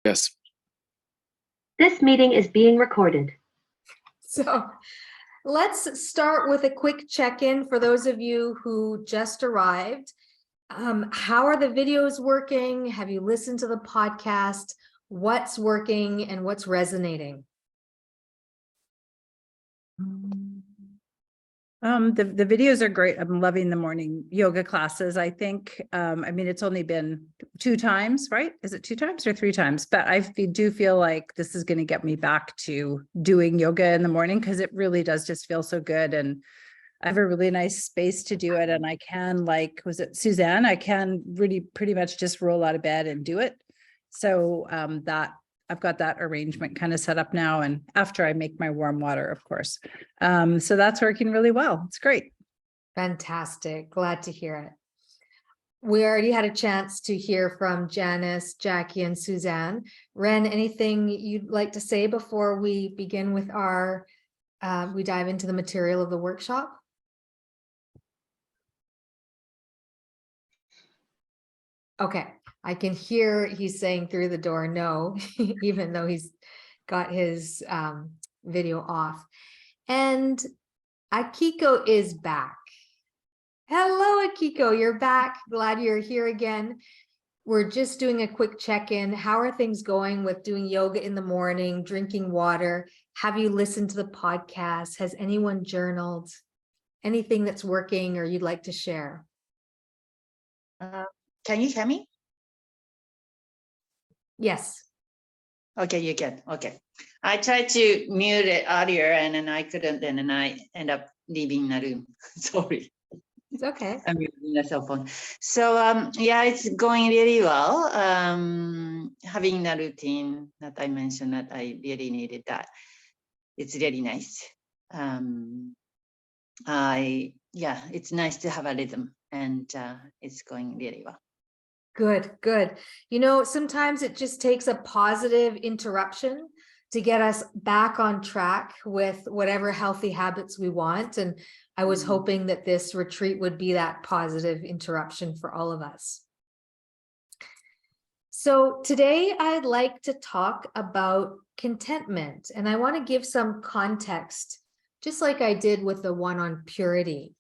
Yes. This meeting is being recorded. So let's start with a quick check-in for those of you who just arrived. How are the videos working? Have you listened to the podcast? What's working and what's resonating? The videos are great. I'm loving the morning yoga classes. I think, I mean, it's only been 2 times, right? Is it 2 times or 3 times? But I do feel like this is going to get me back to doing yoga in the morning because it really does just feel so good. And I have a really nice space to do it. And I can, like, was it Suzanne? I can really pretty much just roll out of bed and do it. So that I've got that arrangement kind of set up now, and after I make my warm water, of course. So that's working really well. It's great. Fantastic. Glad to hear it. We already had a chance to hear from Janice, Jackie, and Suzanne. Ren, anything you'd like to say before we begin with our, we dive into the material of the workshop? Okay, I can hear he's saying through the door no, even though he's got his video off. And Akiko is back. Hello, Akiko, you're back. Glad you're here again. We're just doing a quick check-in. How are things going with doing yoga in the morning, drinking water? Have you listened to the podcast? Has anyone journaled? Anything that's working or you'd like to share? Can you hear me? Yes. Okay, you can. Okay. I tried to mute it earlier and then I couldn't, and then I end up leaving the room. Sorry. It's okay. I'm using the cell phone. So yeah, it's going really well. Having the routine that I mentioned that I really needed that. It's really nice. Yeah, it's nice to have a rhythm and it's going really well. Good, good. You know, sometimes it just takes a positive interruption to get us back on track with whatever healthy habits we want. And I was hoping that this retreat would be that positive interruption for all of us. So today I'd like to talk about contentment, and I want to give some context, just like I did with the one on purity.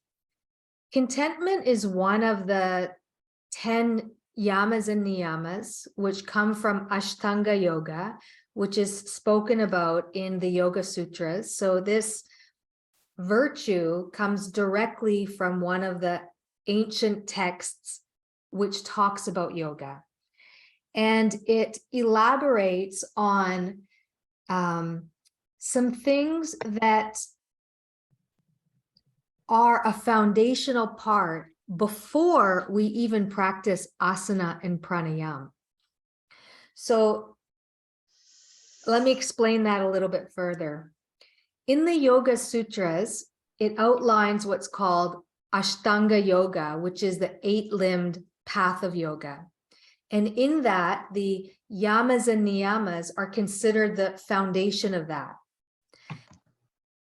Contentment is one of the 10 yamas and niyamas, which come from Ashtanga yoga, which is spoken about in the Yoga Sutras. So this virtue comes directly from one of the ancient texts which talks about yoga. And it elaborates on some things that are a foundational part before we even practice asana and pranayama. So let me explain that a little bit further. In the Yoga Sutras, it outlines what's called Ashtanga Yoga, which is the 8-limbed path of yoga. And in that, the yamas and niyamas are considered the foundation of that.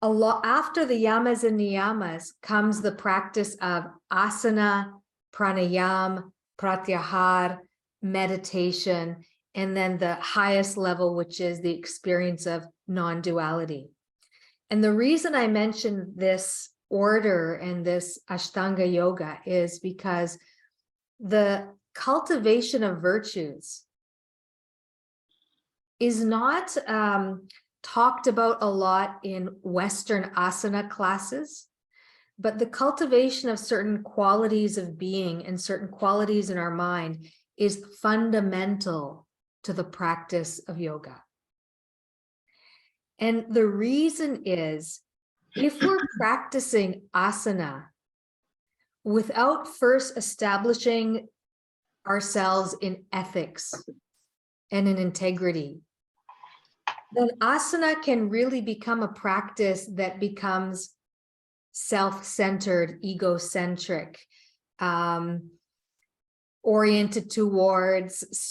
After the yamas and niyamas comes the practice of asana, pranayama, pratyahara, meditation, and then the highest level, which is the experience of non-duality. And the reason I mentioned this order and this Ashtanga yoga is because the cultivation of virtues is not talked about a lot in Western asana classes, but the cultivation of certain qualities of being and certain qualities in our mind is fundamental to the practice of yoga. And the reason is, if we're practicing asana without first establishing ourselves in ethics and in integrity, then asana can really become a practice that becomes self-centered, egocentric, oriented towards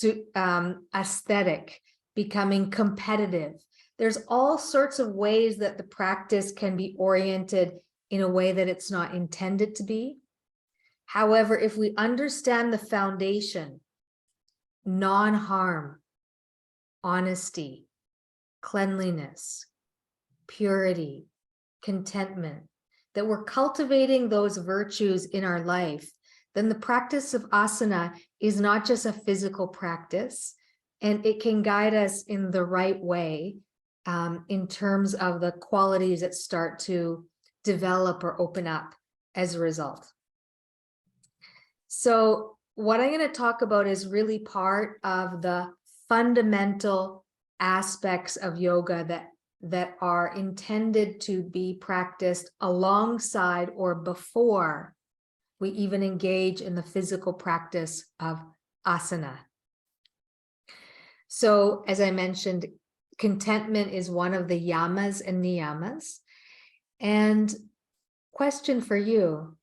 aesthetic, becoming competitive. There's all sorts of ways that the practice can be oriented in a way that it's not intended to be. However, if we understand the foundation, non-harm, honesty, cleanliness, purity, contentment, that we're cultivating those virtues in our life, then the practice of asana is not just a physical practice, and it can guide us in the right way in terms of the qualities that start to develop or open up as a result. So what I'm going to talk about is really part of the fundamental aspects of yoga that are intended to be practiced alongside or before we even engage in the physical practice of asana. So, as I mentioned, contentment is one of the yamas and niyamas. And question for you,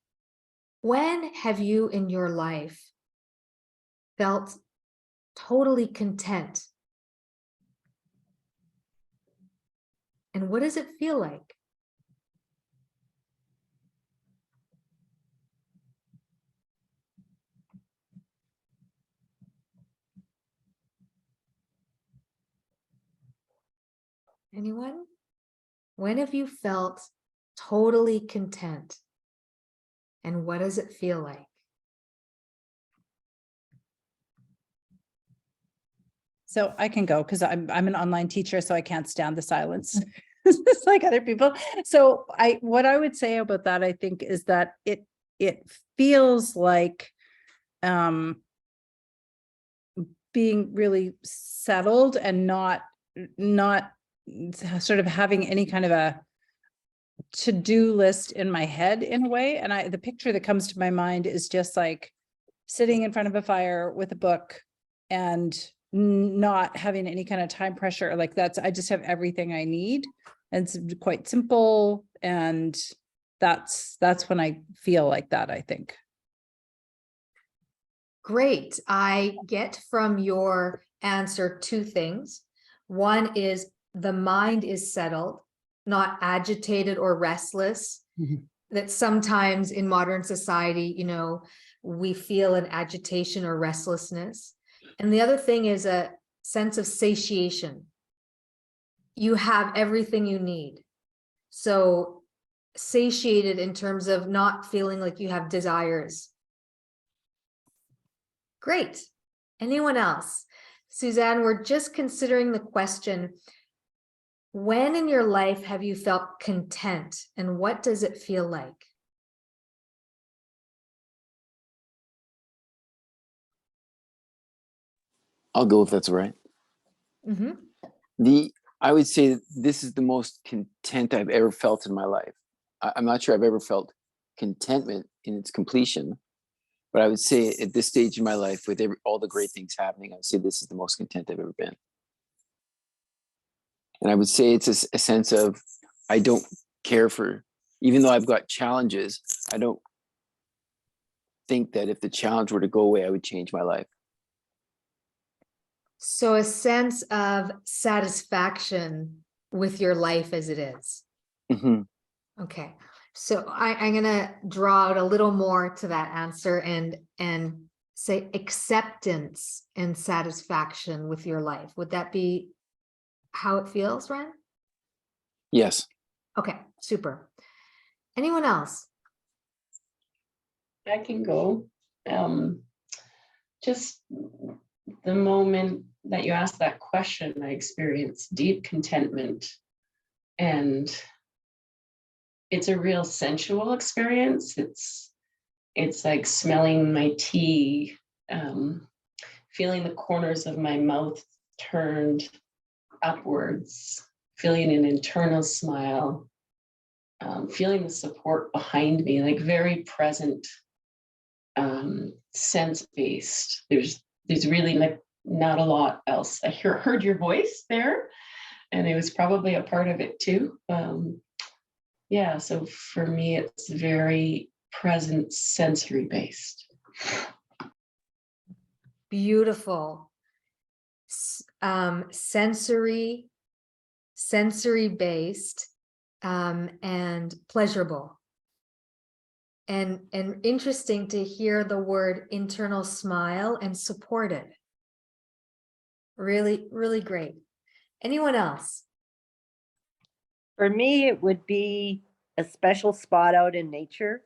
when have you in your life felt totally content? And what does it feel like? Anyone? When have you felt totally content? And what does it feel like? So I can go because I'm an online teacher, so I can't stand the silence. It's like other people. So what I would say about that, I think, is that it feels like being really settled and not sort of having any kind of a to-do list in my head in a way. And the picture that comes to my mind is just like sitting in front of a fire with a book and not having any kind of time pressure. Like I just have everything I need, and it's quite simple. And that's when I feel like that, I think. Great. I get from your answer two things. One is the mind is settled, not agitated or restless. Mhm. That sometimes in modern society, we feel an agitation or restlessness. And the other thing is a sense of satiation. You have everything you need. So satiated in terms of not feeling like you have desires. Great. Anyone else? Suzanne, we're just considering the question, when in your life have you felt content, and what does it feel like? I'll go if that's all right. Mm-hmm. I would say that this is the most content I've ever felt in my life. I'm not sure I've ever felt contentment in its completion, but I would say at this stage in my life, with all the great things happening, I would say this is the most content I've ever been. And I would say it's a sense of, I don't care for, even though I've got challenges, I don't think that if the challenge were to go away, I would change my life. So a sense of satisfaction with your life as it is. Mm-hmm. Okay. So I'm going to draw out a little more to that answer and say acceptance and satisfaction with your life. Would that be how it feels, Ren? Yes. Okay, super. Anyone else? I can go. Just the moment that you asked that question, I experienced deep contentment, and it's a real sensual experience. It's like smelling my tea, feeling the corners of my mouth turned upwards, feeling an internal smile, feeling the support behind me, like very present, sense-based. There's really like not a lot else. I heard your voice there, and it was probably a part of it too. Yeah, so for me, it's very present, sensory-based. Beautiful. Sensory-based, and pleasurable. And interesting to hear the word internal smile and supported. Really, really great. Anyone else? For me, it would be a special spot out in nature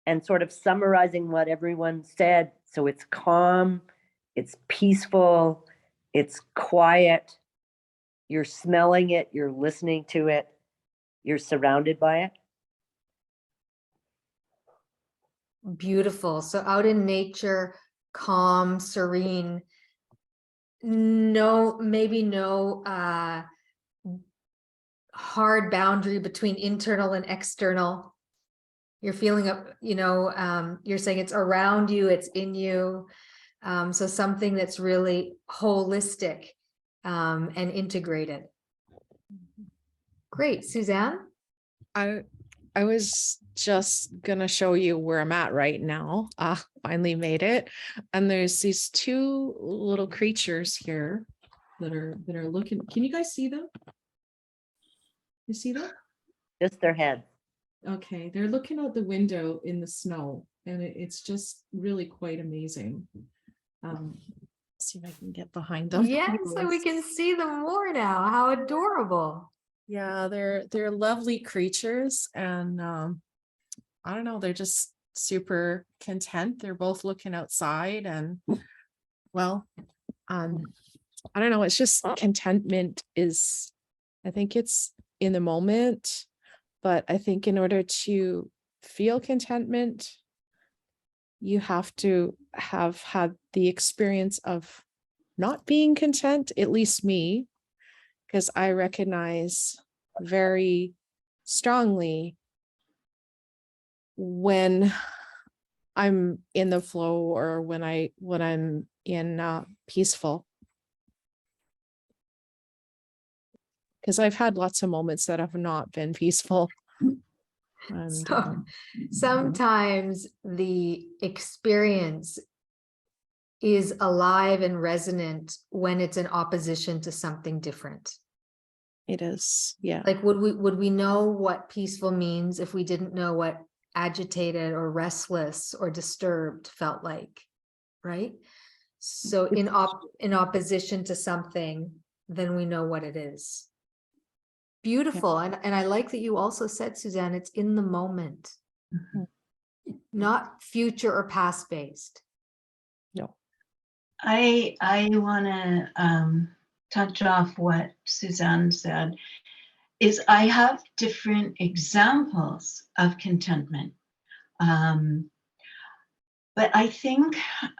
and sort of summarizing what everyone said. So it's calm, it's peaceful, it's quiet. You're smelling it, you're listening to it, you're surrounded by it. Beautiful. So out in nature, calm, serene. No, maybe no hard boundary between internal and external. You're feeling up, you're saying it's around you, it's in you. So something that's really holistic and integrated. Great, Suzanne. I was just gonna show you where I'm at right now. Finally made it. And there's these two little creatures here that are looking. Can you guys see them? You see them? Just their head. Okay, they're looking out the window in the snow, and it's just really quite amazing. See if I can get behind them. Yes, so we can see them more now. How adorable. Yeah, they're lovely creatures, and I don't know, they're just super content. They're both looking outside, and well, I don't know, it's just contentment is, I think it's in the moment, but I think in order to feel contentment, you have to have had the experience of not being content, at least me, because I recognize very strongly when I'm in the flow or when I'm in peaceful. Because I've had lots of moments that have not been peaceful. And So sometimes the experience is alive and resonant when it's in opposition to something different. it is, yeah. Like, would we know what peaceful means if we didn't know what agitated or restless or disturbed felt like, right? So in opposition to something, then we know what it is. Beautiful. And I like that you also said, Suzanne, it's in the moment, not future or past based. No. I want to touch off what Suzanne said, is I have different examples of contentment. But I think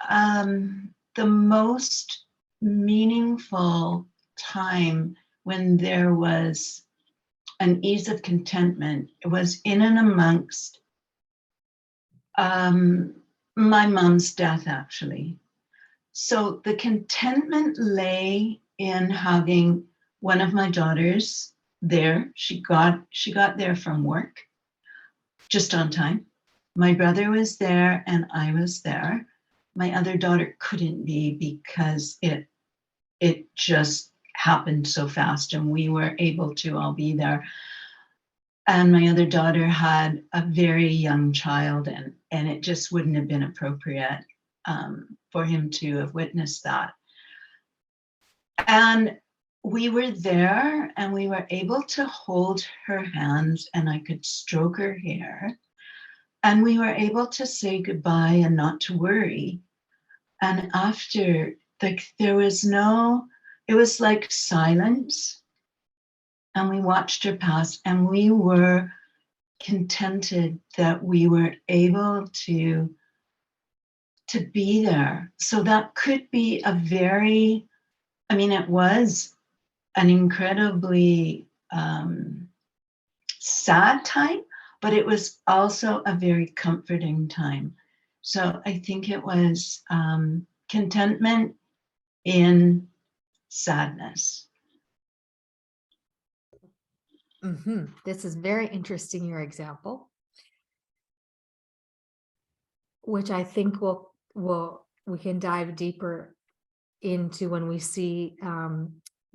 the most meaningful time when there was an ease of contentment, it was in and amongst my mom's death, actually. So the contentment lay in having one of my daughters there. She got there from work just on time. My brother was there and I was there. My other daughter couldn't be because it just happened so fast and we were able to all be there. And my other daughter had a very young child and it just wouldn't have been appropriate for him to have witnessed that. And we were there and we were able to hold her hands and I could stroke her hair. And we were able to say goodbye and not to worry. And after, there was it was like silence. And we watched her pass and we were contented that we were able to be there. So that could be it was an incredibly sad time, but it was also a very comforting time. So I think it was contentment in sadness. This is very interesting, your example, which I think we can dive deeper into when we see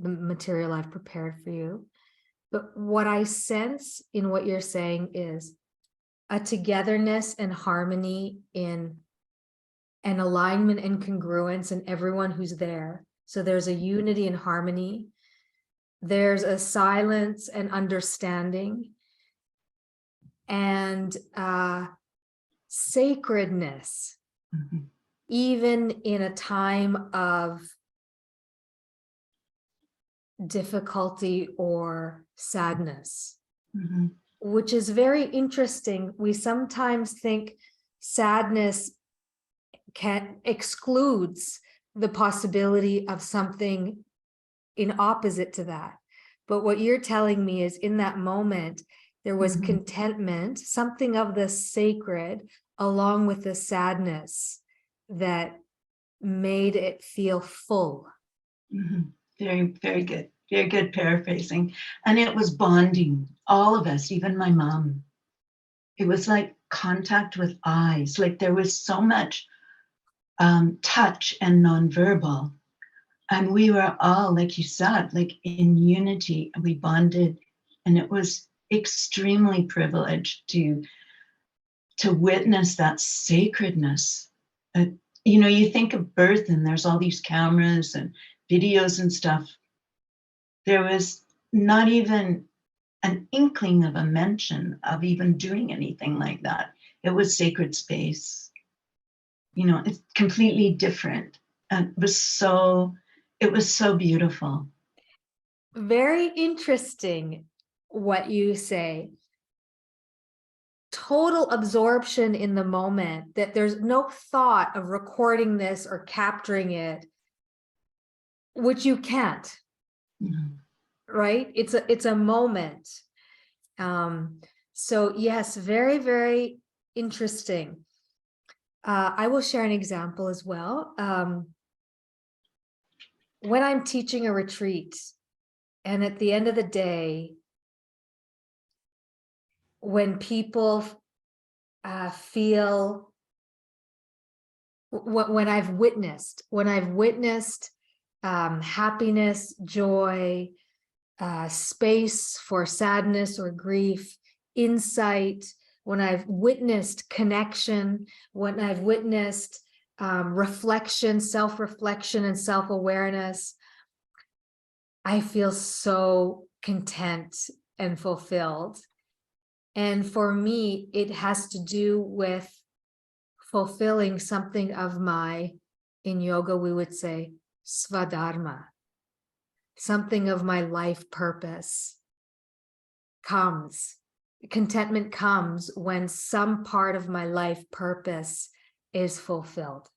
the material I've prepared for you. But what I sense in what you're saying is a togetherness and harmony in an alignment and congruence in everyone who's there. So there's a unity and harmony. There's a silence and understanding, and sacredness, Mhm. even in a time of difficulty or sadness, Mhm. which is very interesting. We sometimes think sadness excludes the possibility of something in opposite to that. But what you're telling me is in that moment, there was Mhm. contentment, something of the sacred, along with the sadness that made it feel full. Mhm. Very, very good. Very good paraphrasing. And it was bonding, all of us, even my mom. It was like contact with eyes. Like there was so much touch and nonverbal. And we were all, like you said, like in unity. We bonded. And it was extremely privileged to witness that sacredness. You know, you think of birth and there's all these cameras and videos and stuff. There was not even an inkling of a mention of even doing anything like that. It was sacred space. You know, it's completely different. And it was so beautiful. Very interesting what you say. Total absorption in the moment, that there's no thought of recording this or capturing it, which you can't, Mhm. right? It's a moment. So yes, very, very interesting. I will share an example as well. When I'm teaching a retreat, and at the end of the day, when people feel, when I've witnessed happiness, joy, space for sadness or grief, insight, when I've witnessed connection, when I've witnessed reflection, self-reflection and self-awareness, I feel so content and fulfilled. And for me, it has to do with fulfilling something of my, in yoga, we would say, svadharma. Something of my life purpose comes. Contentment comes when some part of my life purpose is fulfilled.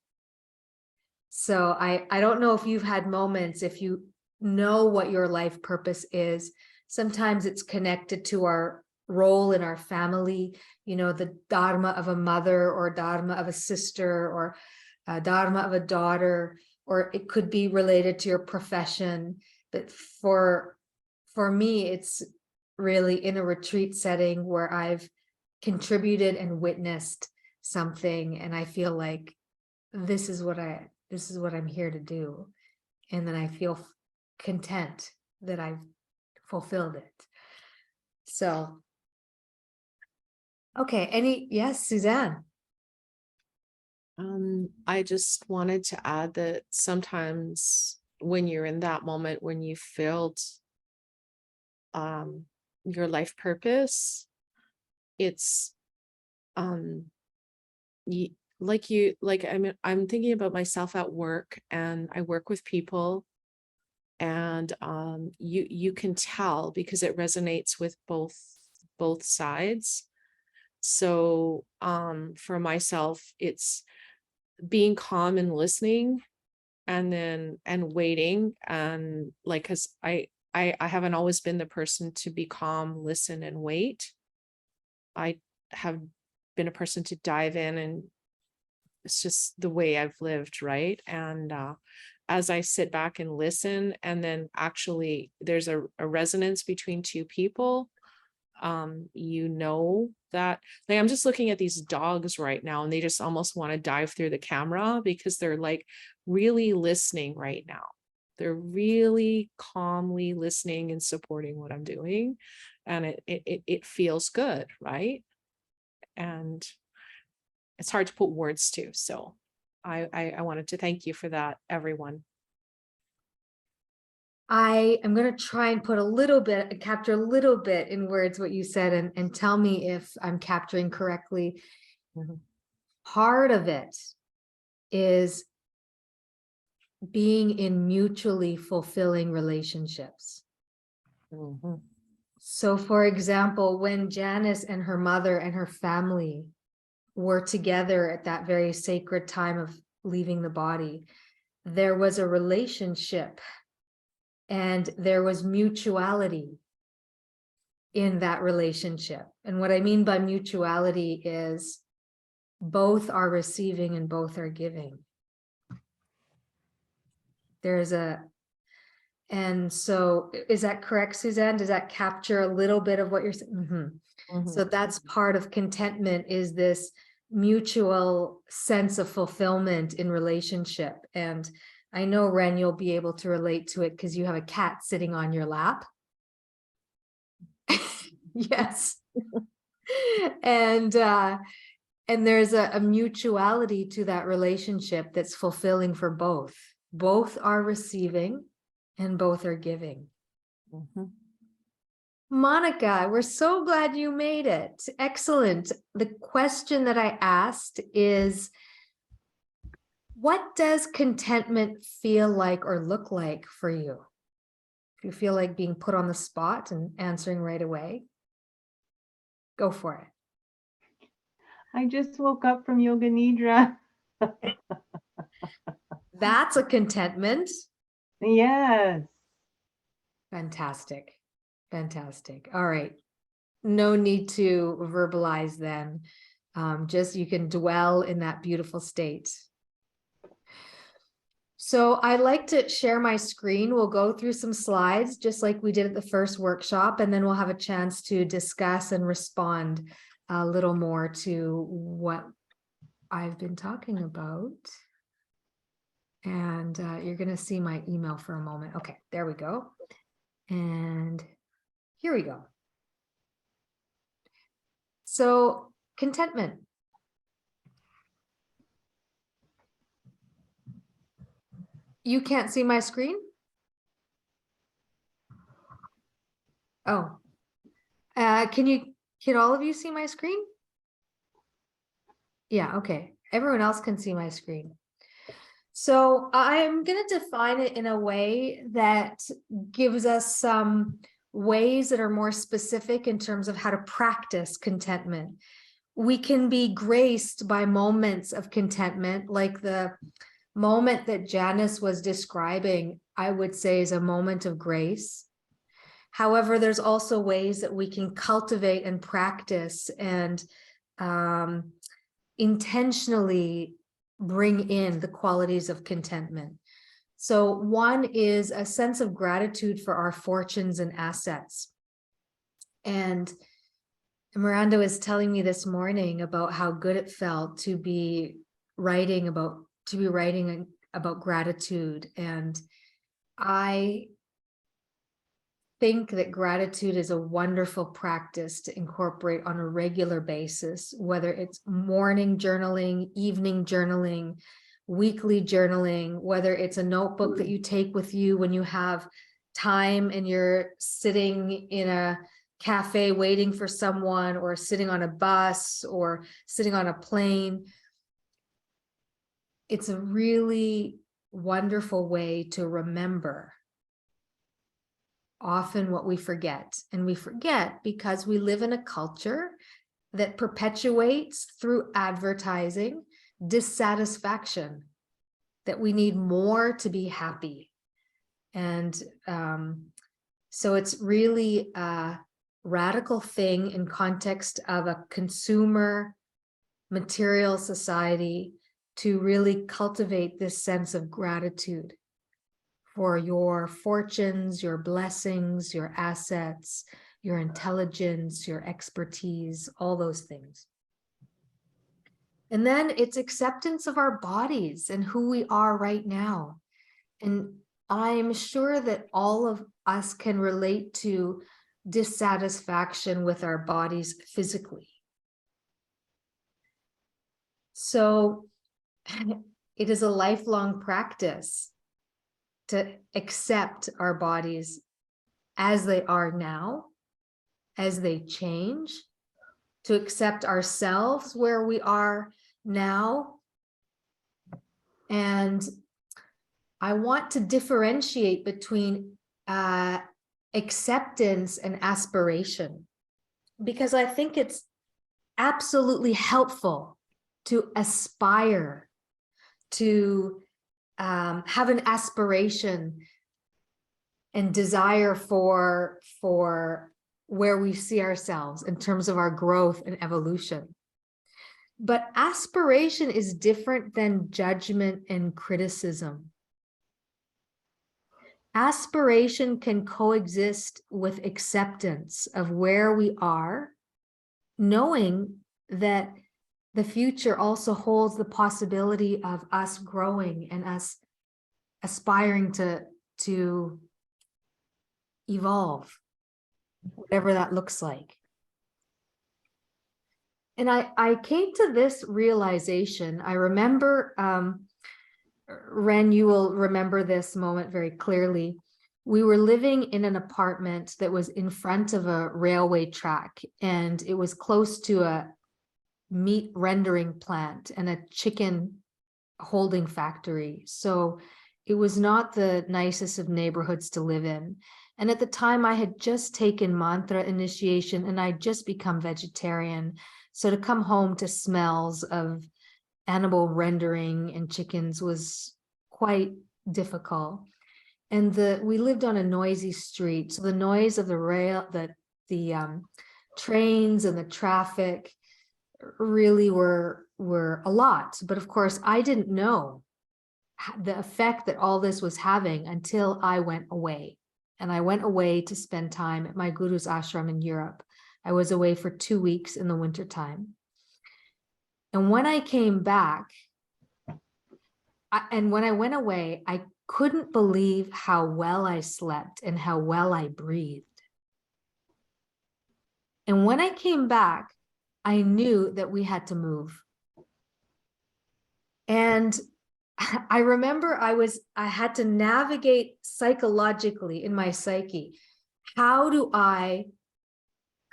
So I don't know if you've had moments, if you know what your life purpose is, sometimes it's connected to our role in our family, you know, the dharma of a mother or dharma of a sister or dharma of a daughter, or it could be related to your profession. But for me, it's really in a retreat setting where I've contributed and witnessed something, and I feel like this is what I'm here to do. And then I feel content that I've fulfilled it. So, okay, yes, Suzanne. I just wanted to add that sometimes when you're in that moment, when you filled your life purpose, it's I'm thinking about myself at work, and I work with people, and you can tell because it resonates with both sides. So for myself, it's being calm and listening, and waiting, and like, because I haven't always been the person to be calm, listen, and wait. I have been a person to dive in, and it's just the way I've lived, right? And as I sit back and listen, and then actually there's a resonance between two people, you know that, like, I'm just looking at these dogs right now, and they just almost want to dive through the camera because they're like really listening right now. They're really calmly listening and supporting what I'm doing, and it feels good, right? And it's hard to put words to. So I wanted to thank you for that, everyone. I am going to try and put a little bit, capture a little bit in words what you said, and tell me if I'm capturing correctly. Part of it is being in mutually fulfilling relationships. So for example, when Janice and her mother and her family were together at that very sacred time of leaving the body, there was a relationship and there was mutuality in that relationship. And what I mean by mutuality is both are receiving and both are giving. There's a, and so is that correct, Suzanne? Does that capture a little bit of what you're saying? So that's part of contentment, is this mutual sense of fulfillment in relationship. And I know, Ren, you'll be able to relate to it because you have a cat sitting on your lap. Yes. And there's a mutuality to that relationship that's fulfilling for both. Both are receiving and both are giving. Monica, we're so glad you made it. Excellent. The question that I asked is, what does contentment feel like or look like for you? If you feel like being put on the spot and answering right away, go for it. I just woke up from Yoga Nidra. That's a contentment. Yes. Fantastic. Fantastic. All right. No need to verbalize then. Just you can dwell in that beautiful state. So I like to share my screen. We'll go through some slides just like we did at the first workshop, and then we'll have a chance to discuss and respond a little more to what I've been talking about. And you're going to see my email for a moment. Okay, there we go. And here we go. So contentment. You can't see my screen? Oh, can all of you see my screen? Yeah, okay. Everyone else can see my screen. So I'm going to define it in a way that gives us some ways that are more specific in terms of how to practice contentment. We can be graced by moments of contentment, like the moment that Janice was describing, I would say, is a moment of grace. However, there's also ways that we can cultivate and practice and intentionally bring in the qualities of contentment. So one is a sense of gratitude for our fortunes and assets. And Miranda was telling me this morning about how good it felt to be writing about gratitude. And I think that gratitude is a wonderful practice to incorporate on a regular basis, whether it's morning journaling, evening journaling, weekly journaling, whether it's a notebook that you take with you when you have time and you're sitting in a cafe waiting for someone, or sitting on a bus or sitting on a plane. It's a really wonderful way to remember often what we forget. And we forget because we live in a culture that perpetuates through advertising dissatisfaction, that we need more to be happy. And so it's really a radical thing in context of a consumer material society to really cultivate this sense of gratitude for your fortunes, your blessings, your assets, your intelligence, your expertise, all those things. And then it's acceptance of our bodies and who we are right now. And I'm sure that all of us can relate to dissatisfaction with our bodies physically. So it is a lifelong practice to accept our bodies as they are now, as they change, to accept ourselves where we are now. And I want to differentiate between acceptance and aspiration, because I think it's absolutely helpful to aspire, to have an aspiration and desire for where we see ourselves in terms of our growth and evolution. But aspiration is different than judgment and criticism. Aspiration can coexist with acceptance of where we are, knowing that the future also holds the possibility of us growing and us aspiring to evolve, whatever that looks like. And I came to this realization. I remember, Ren, you will remember this moment very clearly. We were living in an apartment that was in front of a railway track, and it was close to a meat rendering plant and a chicken holding factory. So it was not the nicest of neighborhoods to live in. And at the time I had just taken mantra initiation and I'd just become vegetarian. So to come home to smells of animal rendering and chickens was quite difficult. And we lived on a noisy street. So the noise of the rail, the trains and the traffic really were a lot. But of course, I didn't know the effect that all this was having until I went away. And I went away to spend time at my guru's ashram in Europe. I was away for 2 weeks in the wintertime. And when I came back, and when I went away, I couldn't believe how well I slept and how well I breathed. And when I came back, I knew that we had to move. And I remember I had to navigate psychologically in my psyche. How do I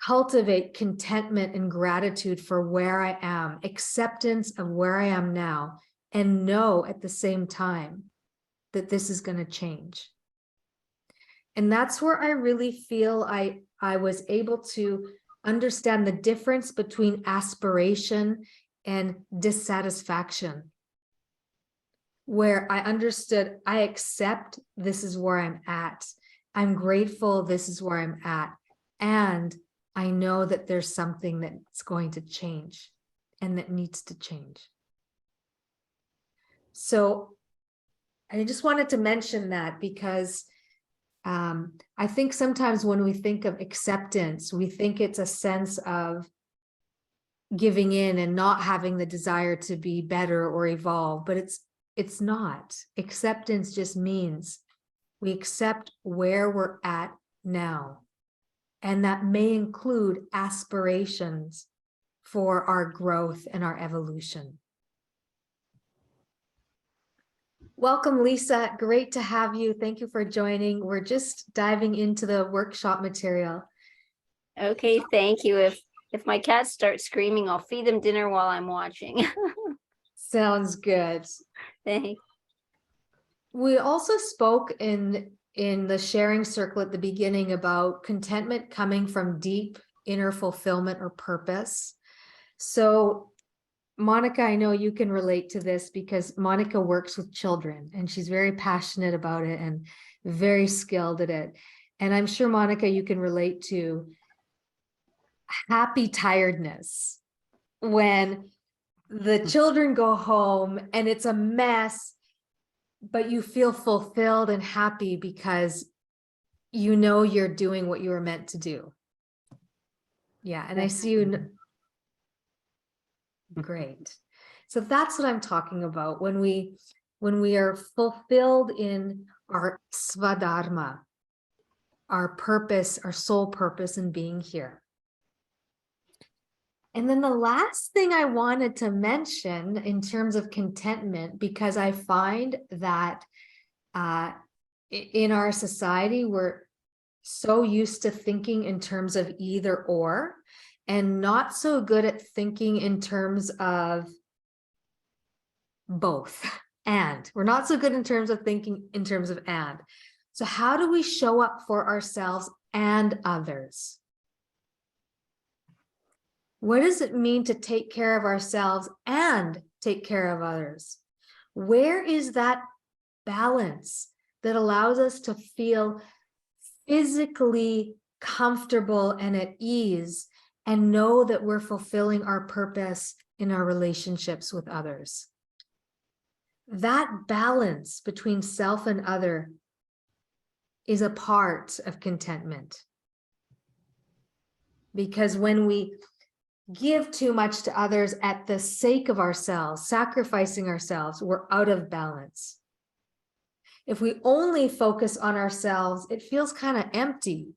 cultivate contentment and gratitude for where I am, acceptance of where I am now, and know at the same time that this is going to change? And that's where I really feel I was able to understand the difference between aspiration and dissatisfaction, where I understood I accept this is where I'm at. I'm grateful this is where I'm at. And I know that there's something that's going to change and that needs to change. So I just wanted to mention that because I think sometimes when we think of acceptance, we think it's a sense of giving in and not having the desire to be better or evolve, but it's not. Acceptance just means we accept where we're at now. And that may include aspirations for our growth and our evolution. Welcome, Lisa. Great to have you. Thank you for joining. We're just diving into the workshop material. Okay, thank you. If my cats start screaming, I'll feed them dinner while I'm watching. Sounds good. Thanks. We also spoke in the sharing circle at the beginning about contentment coming from deep inner fulfillment or purpose. So Monica, I know you can relate to this because Monica works with children and she's very passionate about it and very skilled at it. And I'm sure, Monica, you can relate to happy tiredness when the children go home and it's a mess, but you feel fulfilled and happy because you know you're doing what you were meant to do. Yeah, and I see you. Great. So that's what I'm talking about when we are fulfilled in our svadharma, our purpose, our soul purpose in being here. And then the last thing I wanted to mention in terms of contentment, because I find that in our society, we're so used to thinking in terms of either or, and not so good at thinking in terms of both. And we're not so good in terms of thinking in terms of and. So how do we show up for ourselves and others? What does it mean to take care of ourselves and take care of others? Where is that balance that allows us to feel physically comfortable and at ease and know that we're fulfilling our purpose in our relationships with others? That balance between self and other is a part of contentment. Because when we give too much to others at the sake of ourselves, sacrificing ourselves, we're out of balance. If we only focus on ourselves, it feels kind of empty,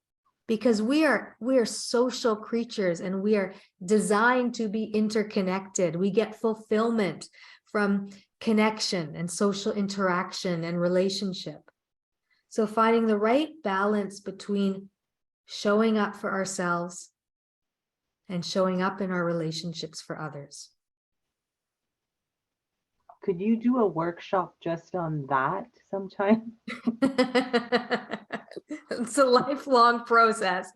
because we are social creatures and we are designed to be interconnected. We get fulfillment from connection and social interaction and relationship. So finding the right balance between showing up for ourselves and showing up in our relationships for others. Could you do a workshop just on that sometime? It's a lifelong process.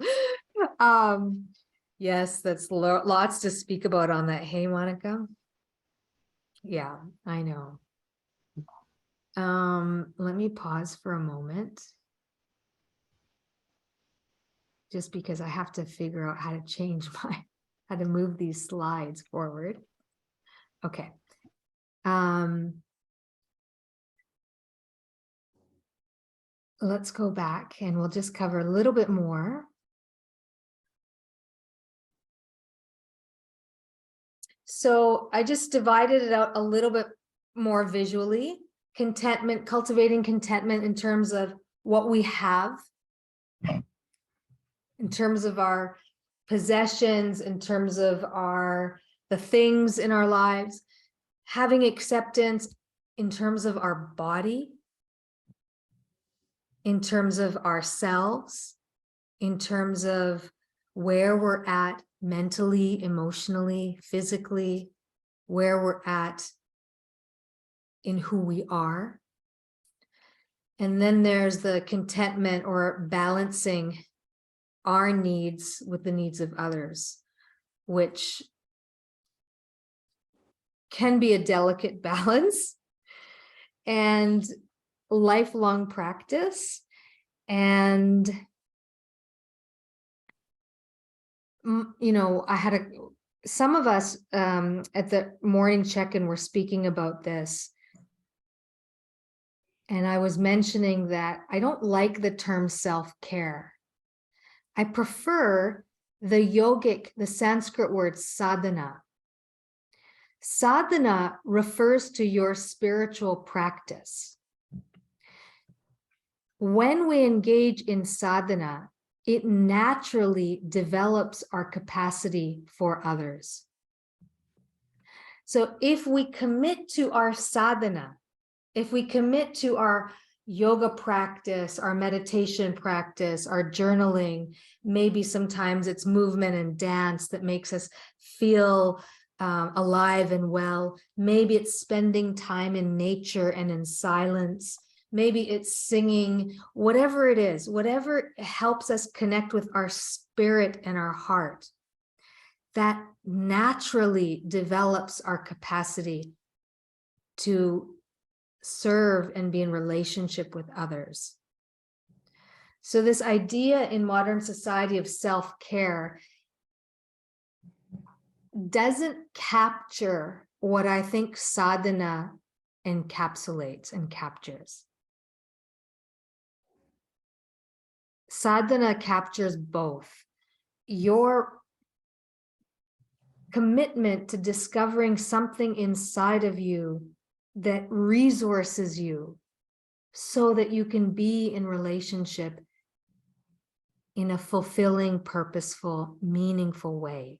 Yes, that's lots to speak about on that. Hey, Monica. Yeah, I know. Let me pause for a moment. Just because I have to figure out how to change how to move these slides forward. Okay. Let's go back and we'll just cover a little bit more. So I just divided it out a little bit more visually. Contentment, cultivating contentment in terms of what we have, in terms of our possessions, in terms of the things in our lives, having acceptance in terms of our body, in terms of ourselves, in terms of where we're at mentally, emotionally, physically, where we're at in who we are. And then there's the contentment or balancing our needs with the needs of others, which can be a delicate balance and lifelong practice. And you know, some of us at the morning check-in were speaking about this. And I was mentioning that I don't like the term self-care. I prefer the Sanskrit word sadhana. Sadhana refers to your spiritual practice. When we engage in sadhana, it naturally develops our capacity for others. So if we commit to our sadhana, if we commit to our yoga practice, our meditation practice, our journaling, maybe sometimes it's movement and dance that makes us feel alive and well. Maybe it's spending time in nature and in silence. Maybe it's singing, whatever it is, whatever helps us connect with our spirit and our heart, that naturally develops our capacity to serve and be in relationship with others. So this idea in modern society of self-care doesn't capture what I think sadhana encapsulates and captures. Sadhana captures both your commitment to discovering something inside of you that resources you so that you can be in relationship in a fulfilling, purposeful, meaningful way.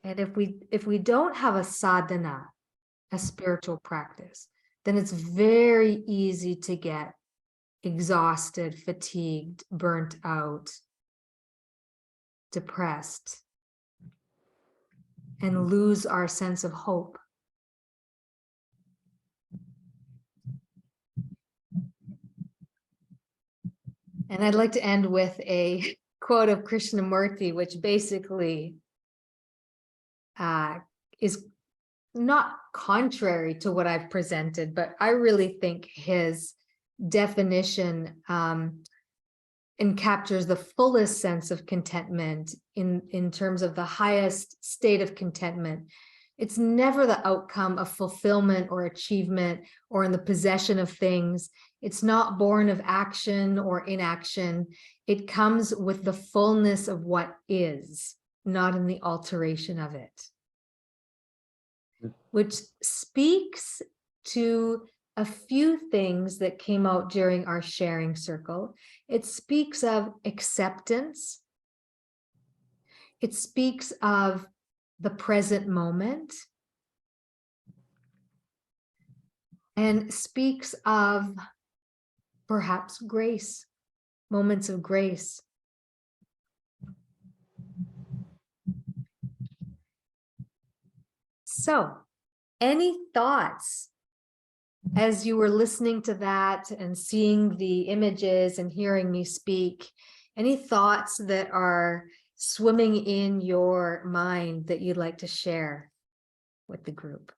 And if we don't have a sadhana, a spiritual practice, then it's very easy to get exhausted, fatigued, burnt out, depressed, and lose our sense of hope. And I'd like to end with a quote of Krishnamurti, which basically is not contrary to what I've presented, but I really think his definition and captures the fullest sense of contentment in terms of the highest state of contentment. It's never the outcome of fulfillment or achievement or in the possession of things. It's not born of action or inaction. It comes with the fullness of what is, not in the alteration of it. Which speaks to a few things that came out during our sharing circle. It speaks of acceptance. It speaks of the present moment. And speaks of perhaps grace, moments of grace. So, any thoughts as you were listening to that and seeing the images and hearing me speak? Any thoughts that are swimming in your mind that you'd like to share with the group?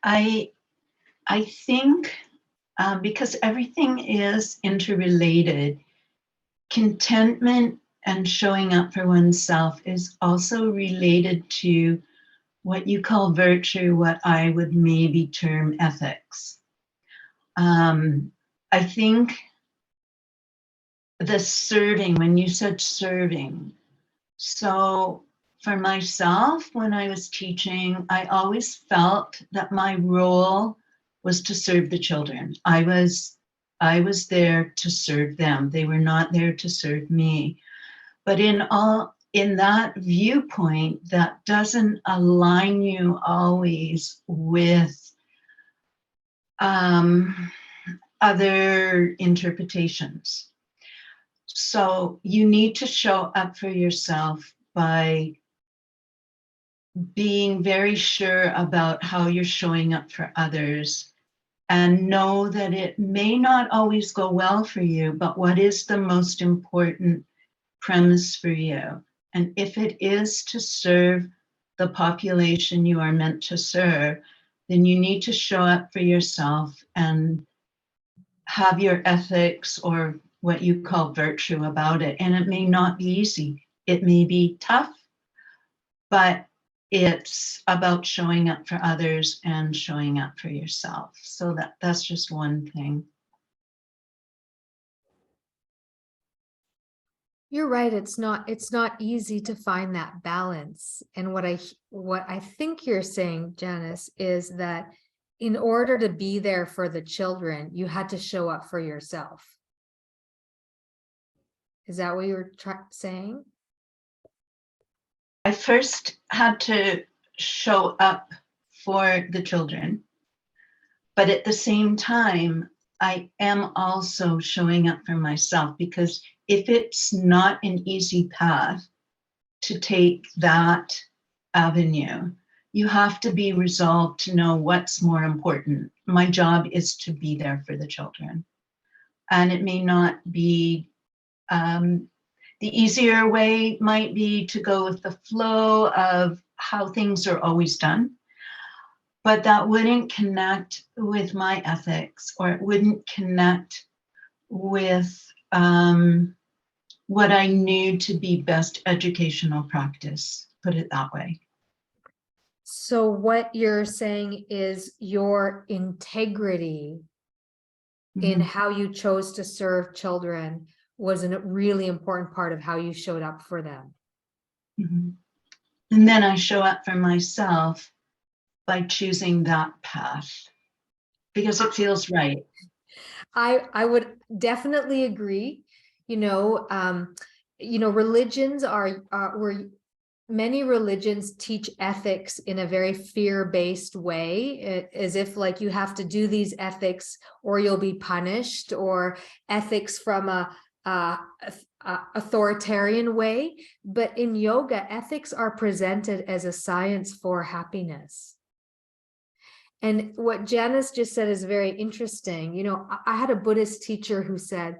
I think because everything is interrelated, contentment and showing up for oneself is also related to what you call virtue, what I would maybe term ethics. I think the serving, when you said serving, so for myself, when I was teaching, I always felt that my role was to serve the children. I was there to serve them. They were not there to serve me. But in that viewpoint, that doesn't align you always with other interpretations. So you need to show up for yourself by being very sure about how you're showing up for others, and know that it may not always go well for you, but what is the most important premise for you? And if it is to serve the population you are meant to serve, then you need to show up for yourself and have your ethics or what you call virtue about it. And it may not be easy. It may be tough, but it's about showing up for others and showing up for yourself. So that's just one thing. You're right. It's not easy to find that balance. And what I think you're saying, Janice, is that in order to be there for the children, you had to show up for yourself. Is that what you were saying? I first had to show up for the children, but at the same time, I am also showing up for myself, because if it's not an easy path to take that avenue, you have to be resolved to know what's more important. My job is to be there for the children. And it may not be, the easier way might be to go with the flow of how things are always done, but that wouldn't connect with my ethics, or it wouldn't connect with what I knew to be best educational practice, put it that way. So what you're saying is your integrity in how you chose to serve children was a really important part of how you showed up for them. And then I show up for myself by choosing that path, because it feels right. I would definitely agree. Religions where many religions teach ethics in a very fear-based way, as if like you have to do these ethics or you'll be punished, or ethics from a authoritarian way. But in yoga, ethics are presented as a science for happiness. And what Janice just said is very interesting. I had a Buddhist teacher who said,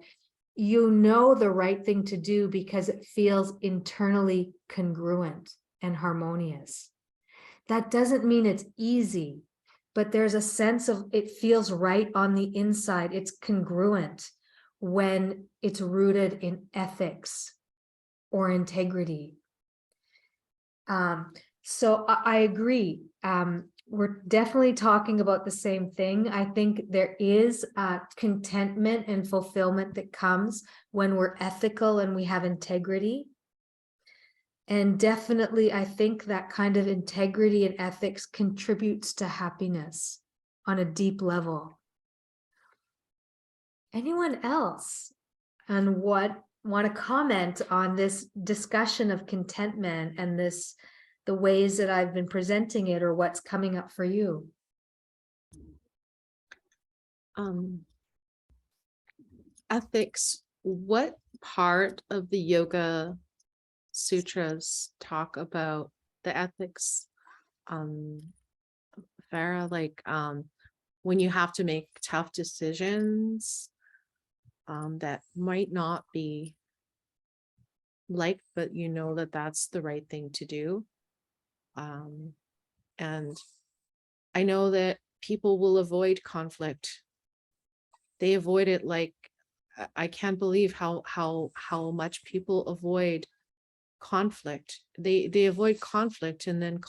you know the right thing to do because it feels internally congruent and harmonious. That doesn't mean it's easy, but there's a sense of it feels right on the inside. It's congruent when it's rooted in ethics or integrity. So I agree. We're definitely talking about the same thing. I think there is contentment and fulfillment that comes when we're ethical and we have integrity. And definitely, I think that kind of integrity and ethics contributes to happiness on a deep level. Anyone else and want to comment on this discussion of contentment and the ways that I've been presenting it, or what's coming up for you? Ethics, what part of the Yoga Sutras talk about the ethics, Farah, like when you have to make tough decisions that might not be liked, but you know that that's the right thing to do. And I know that people will avoid conflict. They avoid it like, I can't believe how much people avoid conflict. They avoid conflict, and then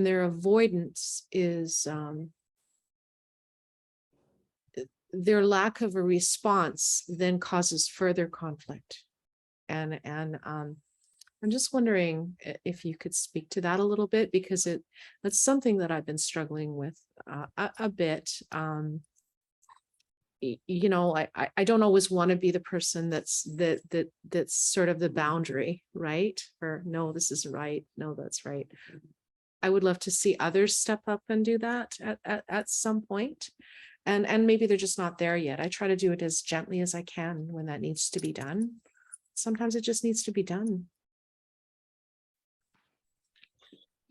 their avoidance is their lack of a response then causes further conflict. And I'm just wondering if you could speak to that a little bit, because that's something that I've been struggling with a bit. I don't always want to be the person that's sort of the boundary, right? Or no, this is right. No, that's right. I would love to see others step up and do that at some point. And maybe they're just not there yet. I try to do it as gently as I can when that needs to be done. Sometimes it just needs to be done.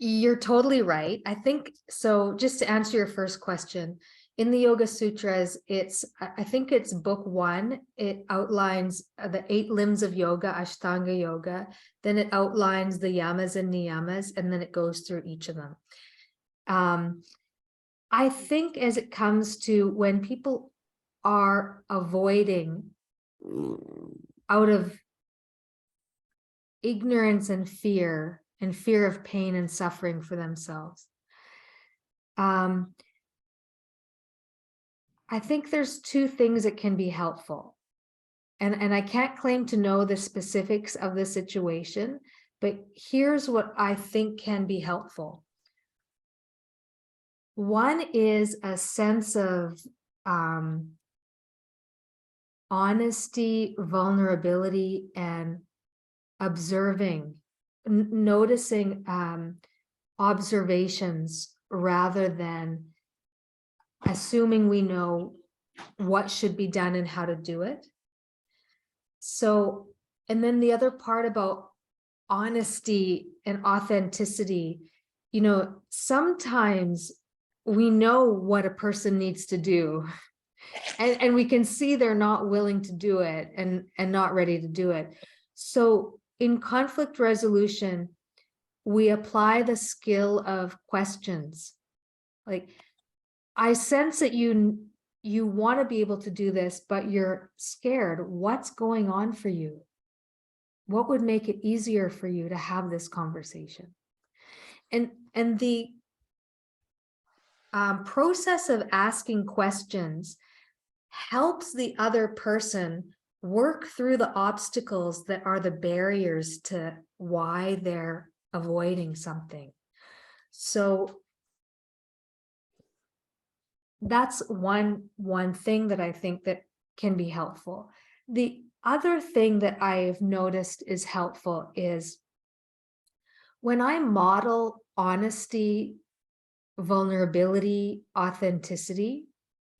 You're totally right. I think so. Just to answer your first question, in the Yoga Sutras, I think it's book 1. It outlines the 8 limbs of yoga, Ashtanga yoga. Then it outlines the yamas and niyamas, and then it goes through each of them. I think as it comes to when people are avoiding out of ignorance and fear of pain and suffering for themselves, I think there's 2 things that can be helpful. And I can't claim to know the specifics of the situation, but here's what I think can be helpful. One is a sense of honesty, vulnerability, and observing, noticing observations rather than assuming we know what should be done and how to do it. So, and then the other part about honesty and authenticity, sometimes we know what a person needs to do, and we can see they're not willing to do it and not ready to do it. So in conflict resolution, we apply the skill of questions. Like, I sense that you want to be able to do this, but you're scared. What's going on for you? What would make it easier for you to have this conversation? And the process of asking questions helps the other person work through the obstacles that are the barriers to why they're avoiding something. So that's one thing that I think that can be helpful. The other thing that I've noticed is helpful is when I model honesty, vulnerability, authenticity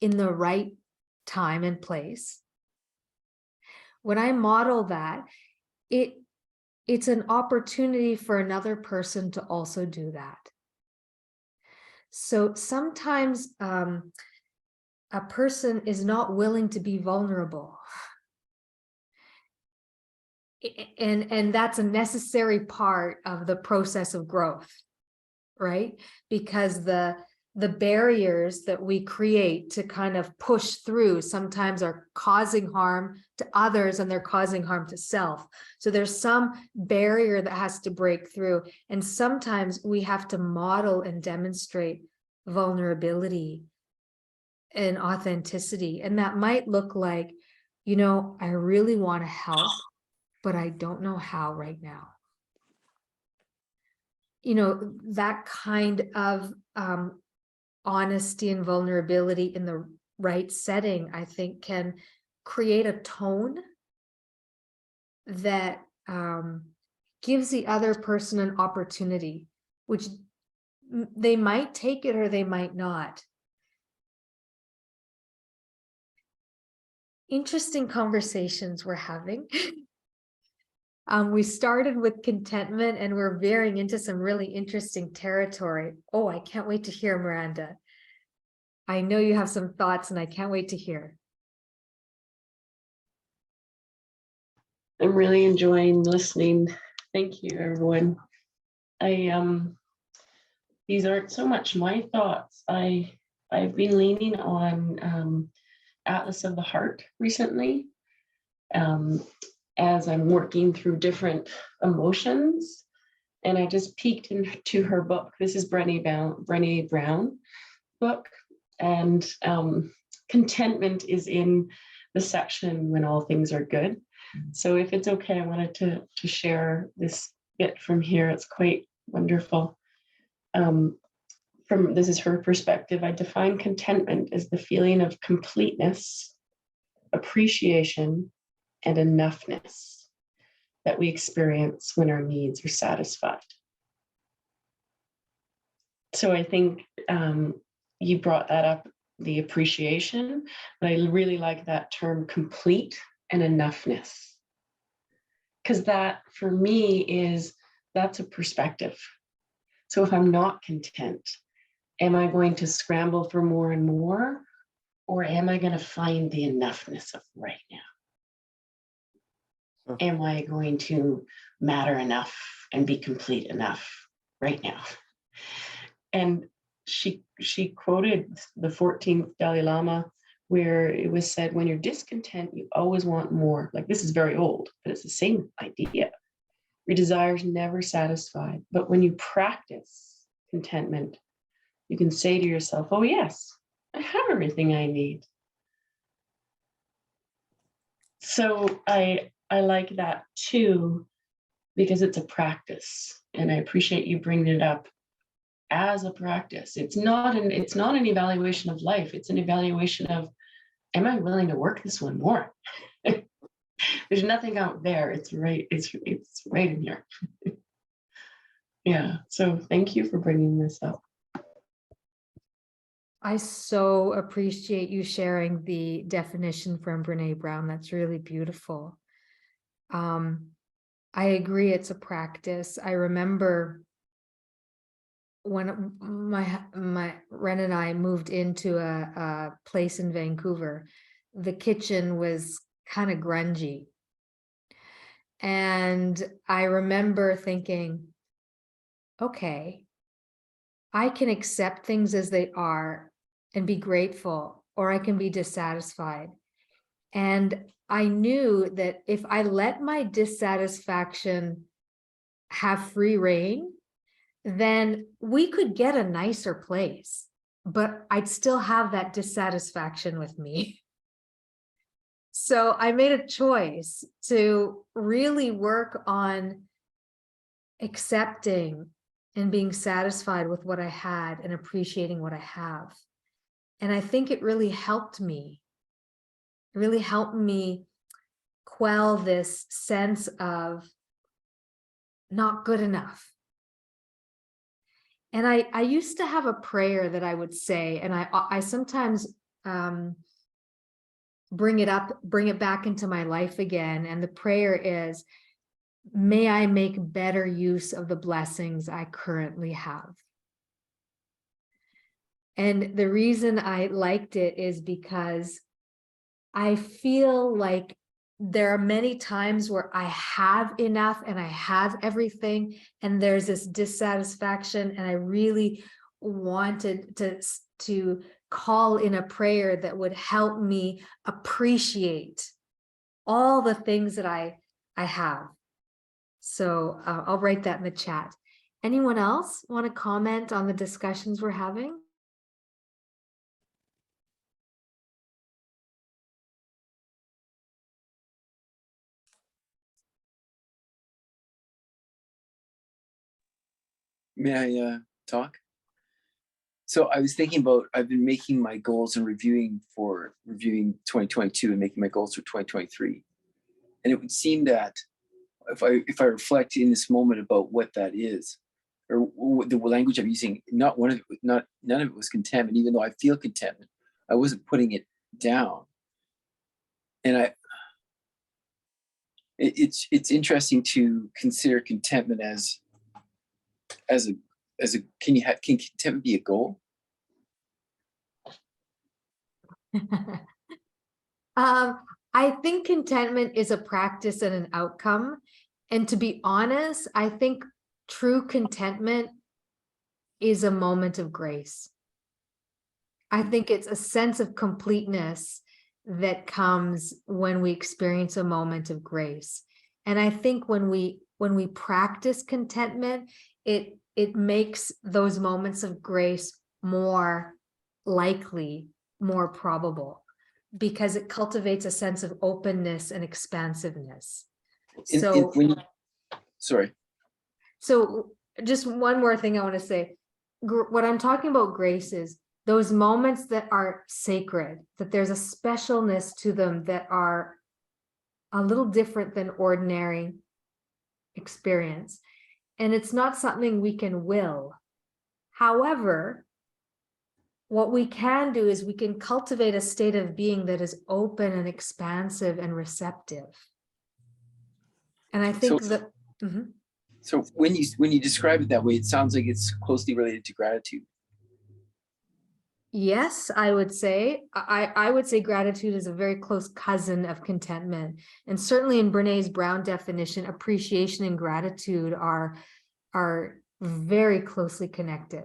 in the right time and place. When I model that, it's an opportunity for another person to also do that. So sometimes a person is not willing to be vulnerable. And that's a necessary part of the process of growth, right? Because the barriers that we create to kind of push through sometimes are causing harm to others, and they're causing harm to self. So there's some barrier that has to break through. And sometimes we have to model and demonstrate vulnerability and authenticity. And that might look like, you know, I really want to help, but I don't know how right now. You know, that kind of honesty and vulnerability in the right setting, I think, can create a tone that gives the other person an opportunity, which they might take it or they might not. Interesting conversations we're having. We started with contentment and we're veering into some really interesting territory. Oh, I can't wait to hear, Miranda. I know you have some thoughts and I can't wait to hear. I'm really enjoying listening. Thank you, everyone. These aren't so much my thoughts. I've been leaning on Atlas of the Heart recently. As I'm working through different emotions. And I just peeked into her book. This is Brené Brown book. And contentment is in the section when all things are good. So if it's okay, I wanted to share this bit from here. It's quite wonderful. This is her perspective. I define contentment as the feeling of completeness, appreciation, and enoughness that we experience when our needs are satisfied. So I think you brought that up, the appreciation, but I really like that term complete and enoughness. Because that for me that's a perspective. So if I'm not content, am I going to scramble for more and more? Or am I going to find the enoughness of right now? Am I going to matter enough and be complete enough right now? And she quoted the 14th Dalai Lama, where it was said, when you're discontent, you always want more. Like, this is very old, but it's the same idea. Your desires never satisfied. But when you practice contentment, you can say to yourself, oh yes, I have everything I need. So I like that too, because it's a practice, and I appreciate you bringing it up as a practice. It's not an evaluation of life. It's an evaluation of, am I willing to work this one more? There's nothing out there. It's right in here. Yeah. So thank you for bringing this up. I so appreciate you sharing the definition from Brené Brown. That's really beautiful. I agree, it's a practice. I remember when my Ren and I moved into a place in Vancouver, the kitchen was kind of grungy. And I remember thinking, okay, I can accept things as they are and be grateful, or I can be dissatisfied. And I knew that if I let my dissatisfaction have free reign, then we could get a nicer place, but I'd still have that dissatisfaction with me. So I made a choice to really work on accepting and being satisfied with what I had and appreciating what I have. And I think it really helped me. It really helped me quell this sense of not good enough. And I used to have a prayer that I would say, and I sometimes bring it back into my life again. And the prayer is, may I make better use of the blessings I currently have. And the reason I liked it is because I feel like there are many times where I have enough and I have everything, and there's this dissatisfaction, and I really wanted to call in a prayer that would help me appreciate all the things that I have. So I'll write that in the chat. Anyone else want to comment on the discussions we're having? May I talk? So I was thinking about, I've been making my goals and reviewing 2022 and making my goals for 2023. And it would seem that if I reflect in this moment about what that is, or the language I'm using, none of it was contentment, even though I feel contentment. I wasn't putting it down. And it's interesting to consider contentment as a can contentment be a goal? I think contentment is a practice and an outcome. And to be honest, I think true contentment is a moment of grace. I think it's a sense of completeness that comes when we experience a moment of grace. And I think when we practice contentment, it makes those moments of grace more likely, more probable, because it cultivates a sense of openness and expansiveness. Sorry. So just one more thing I want to say. What I'm talking about grace is those moments that are sacred, that there's a specialness to them that are a little different than ordinary experience. And it's not something we can will. However, what we can do is we can cultivate a state of being that is open and expansive and receptive. And I think So when you describe it that way, it sounds like it's closely related to gratitude. Yes, I would say. I would say gratitude is a very close cousin of contentment. And certainly in Brené Brown definition, appreciation and gratitude are very closely connected.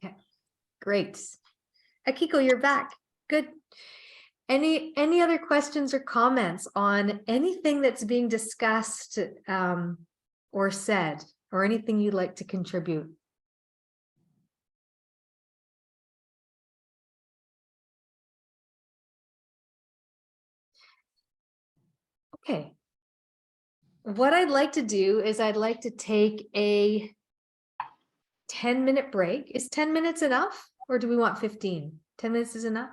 Okay, great. Akiko, you're back. Good. Any other questions or comments on anything that's being discussed or said, or anything you'd like to contribute? Okay. What I'd like to do is I'd like to take a 10-minute break. Is 10 minutes enough, or do we want 15? 10 minutes is enough?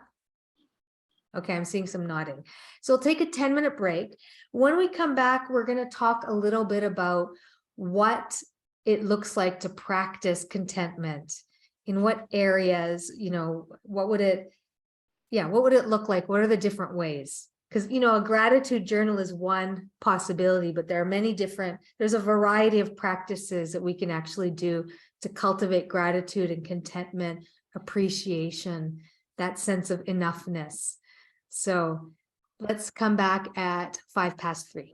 Okay, I'm seeing some nodding. So we'll take a 10-minute break. When we come back, we're going to talk a little bit about what it looks like to practice contentment. In what areas, what would it look like? What are the different ways? Because, a gratitude journal is one possibility, but there are there's a variety of practices that we can actually do to cultivate gratitude and contentment, appreciation, that sense of enoughness. So let's come back at 3:05.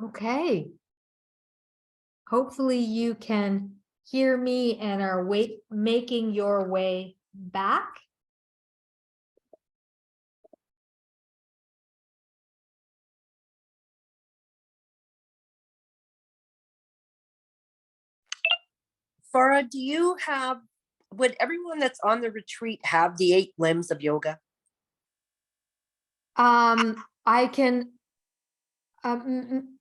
Okay. Hopefully you can hear me and are making your way back. Farah, would everyone that's on the retreat have the 8 limbs of yoga? I can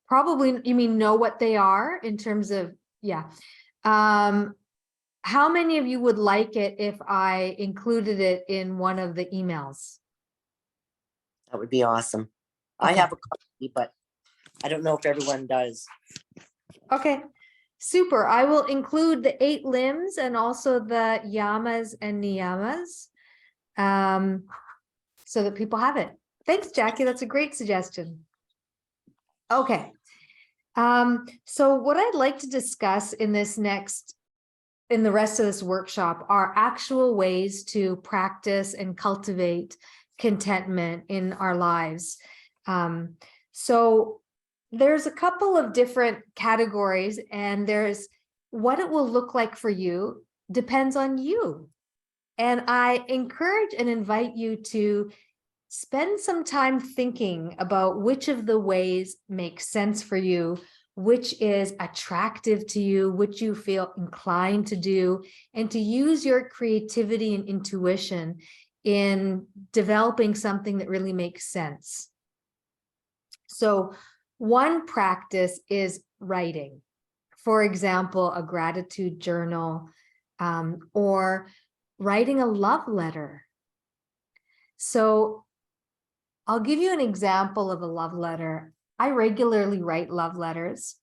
probably, you mean know what they are in terms of, yeah. How many of you would like it if I included it in one of the emails? That would be awesome. I Okay. have a copy, but I don't know if everyone does. Okay, super. I will include the 8 limbs and also the yamas and niyamas, so that people have it. Thanks, Jackie. That's a great suggestion. Okay. So what I'd like to discuss in the rest of this workshop are actual ways to practice and cultivate contentment in our lives. So there's a couple of different categories, and there's what it will look like for you depends on you. And I encourage and invite you to spend some time thinking about which of the ways make sense for you, which is attractive to you, which you feel inclined to do, and to use your creativity and intuition in developing something that really makes sense. So one practice is writing. For example, a gratitude journal, or writing a love letter. So I'll give you an example of a love letter. I regularly write love letters.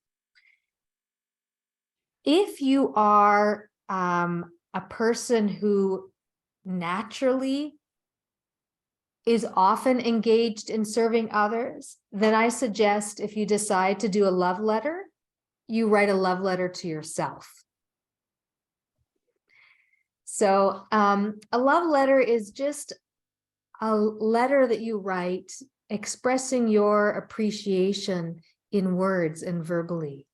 If you are a person who naturally is often engaged in serving others, then I suggest if you decide to do a love letter, you write a love letter to yourself. So a love letter is just a letter that you write expressing your appreciation in words and verbally.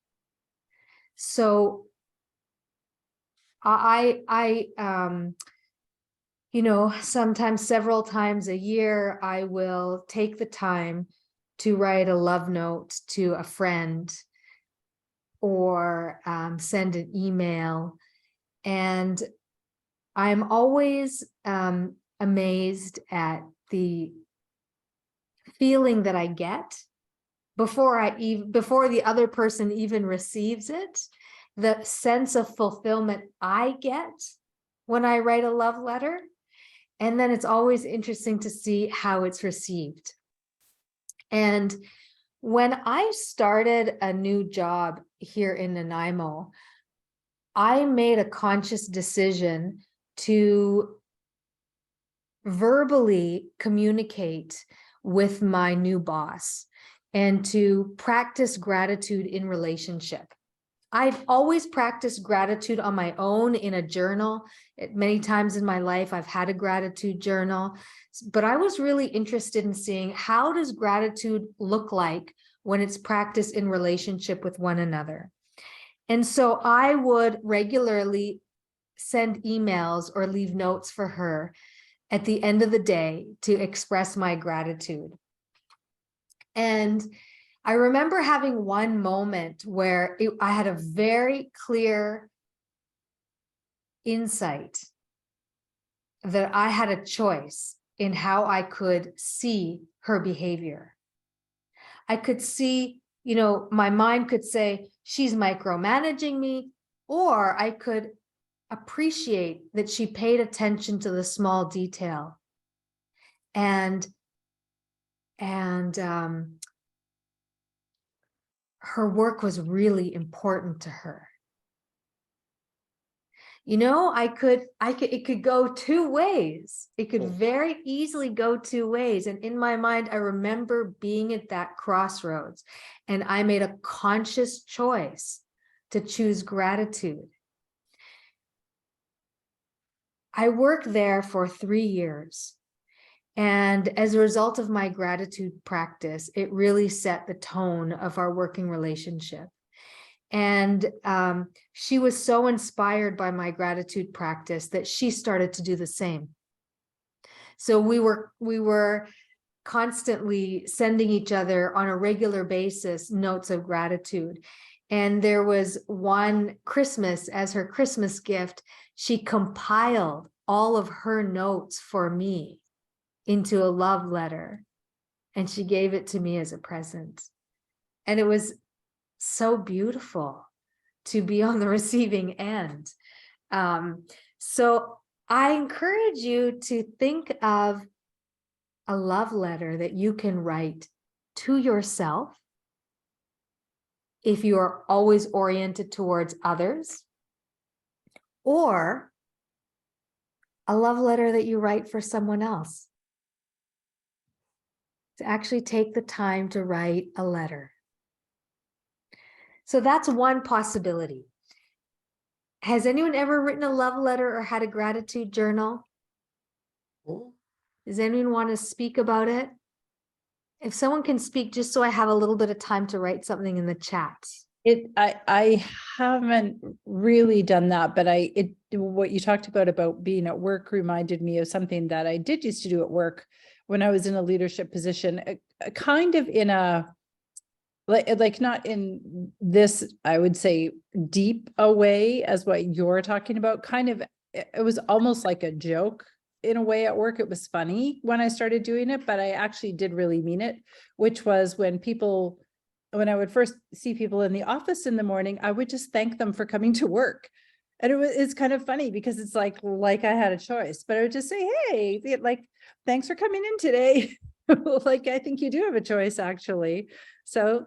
So you know, sometimes several times a year, I will take the time to write a love note to a friend or send an email. And I'm always amazed at the feeling that I get before the other person even receives it, the sense of fulfillment I get when I write a love letter. And then it's always interesting to see how it's received. And when I started a new job here in Nanaimo, I made a conscious decision to verbally communicate with my new boss and to practice gratitude in relationship. I've always practiced gratitude on my own in a journal. Many times in my life, I've had a gratitude journal, but I was really interested in seeing how does gratitude look like when it's practiced in relationship with one another. And so I would regularly send emails or leave notes for her at the end of the day to express my gratitude. And I remember having one moment where I had a very clear insight that I had a choice in how I could see her behavior. I could see, you know, my mind could say, she's micromanaging me, or I could appreciate that she paid attention to the small detail. And her work was really important to her. You know, it could go two ways. It could very easily go two ways. And in my mind, I remember being at that crossroads, and I made a conscious choice to choose gratitude. I worked there for 3 years, And as a result of my gratitude practice, it really set the tone of our working relationship. And she was so inspired by my gratitude practice that she started to do the same. So we were constantly sending each other on a regular basis notes of gratitude. And there was one Christmas, as her Christmas gift, she compiled all of her notes for me into a love letter, and she gave it to me as a present. And it was so beautiful to be on the receiving end. So I encourage you to think of a love letter that you can write to yourself if you are always oriented towards others, or a love letter that you write for someone else. To actually take the time to write a letter. So that's one possibility. Has anyone ever written a love letter or had a gratitude journal? Does anyone want to speak about it? If someone can speak, just so I have a little bit of time to write something in the chat. I haven't really done that, but what you talked about being at work reminded me of something that I did used to do at work when I was in a leadership position, kind of in a, like not in this, I would say, deep a way as what you're talking about. Kind of, it was almost like a joke in a way at work. It was funny when I started doing it, but I actually did really mean it, which was when I would first see people in the office in the morning, I would just thank them for coming to work. And it's kind of funny because it's like I had a choice, but I would just say, hey, like, thanks for coming in today. Like, I think you do have a choice, actually. So,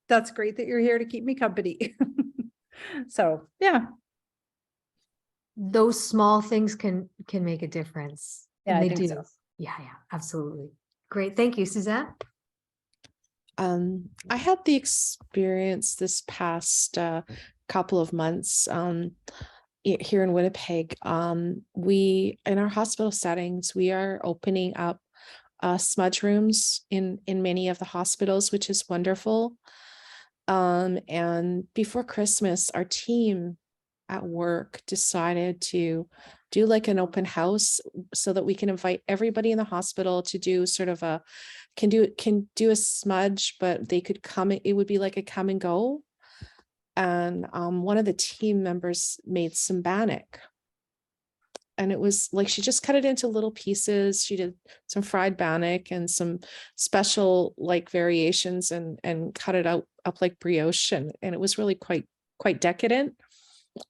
that's great that you're here to keep me company. So, yeah. Those small things can make a difference. Yeah, and I they think do. so. Yeah, absolutely. Great. Thank you, Suzanne. I had the experience this past couple of months here in Winnipeg. We, in our hospital settings, we are opening up smudge rooms in many of the hospitals, which is wonderful. And before Christmas, our team at work decided to do like an open house so that we can invite everybody in the hospital to do sort of can do a smudge, but they could come, it would be like a come and go. And one of the team members made some bannock. And it was like, she just cut it into little pieces. She did some fried bannock and some special like variations and cut it up like brioche. And it was really quite decadent.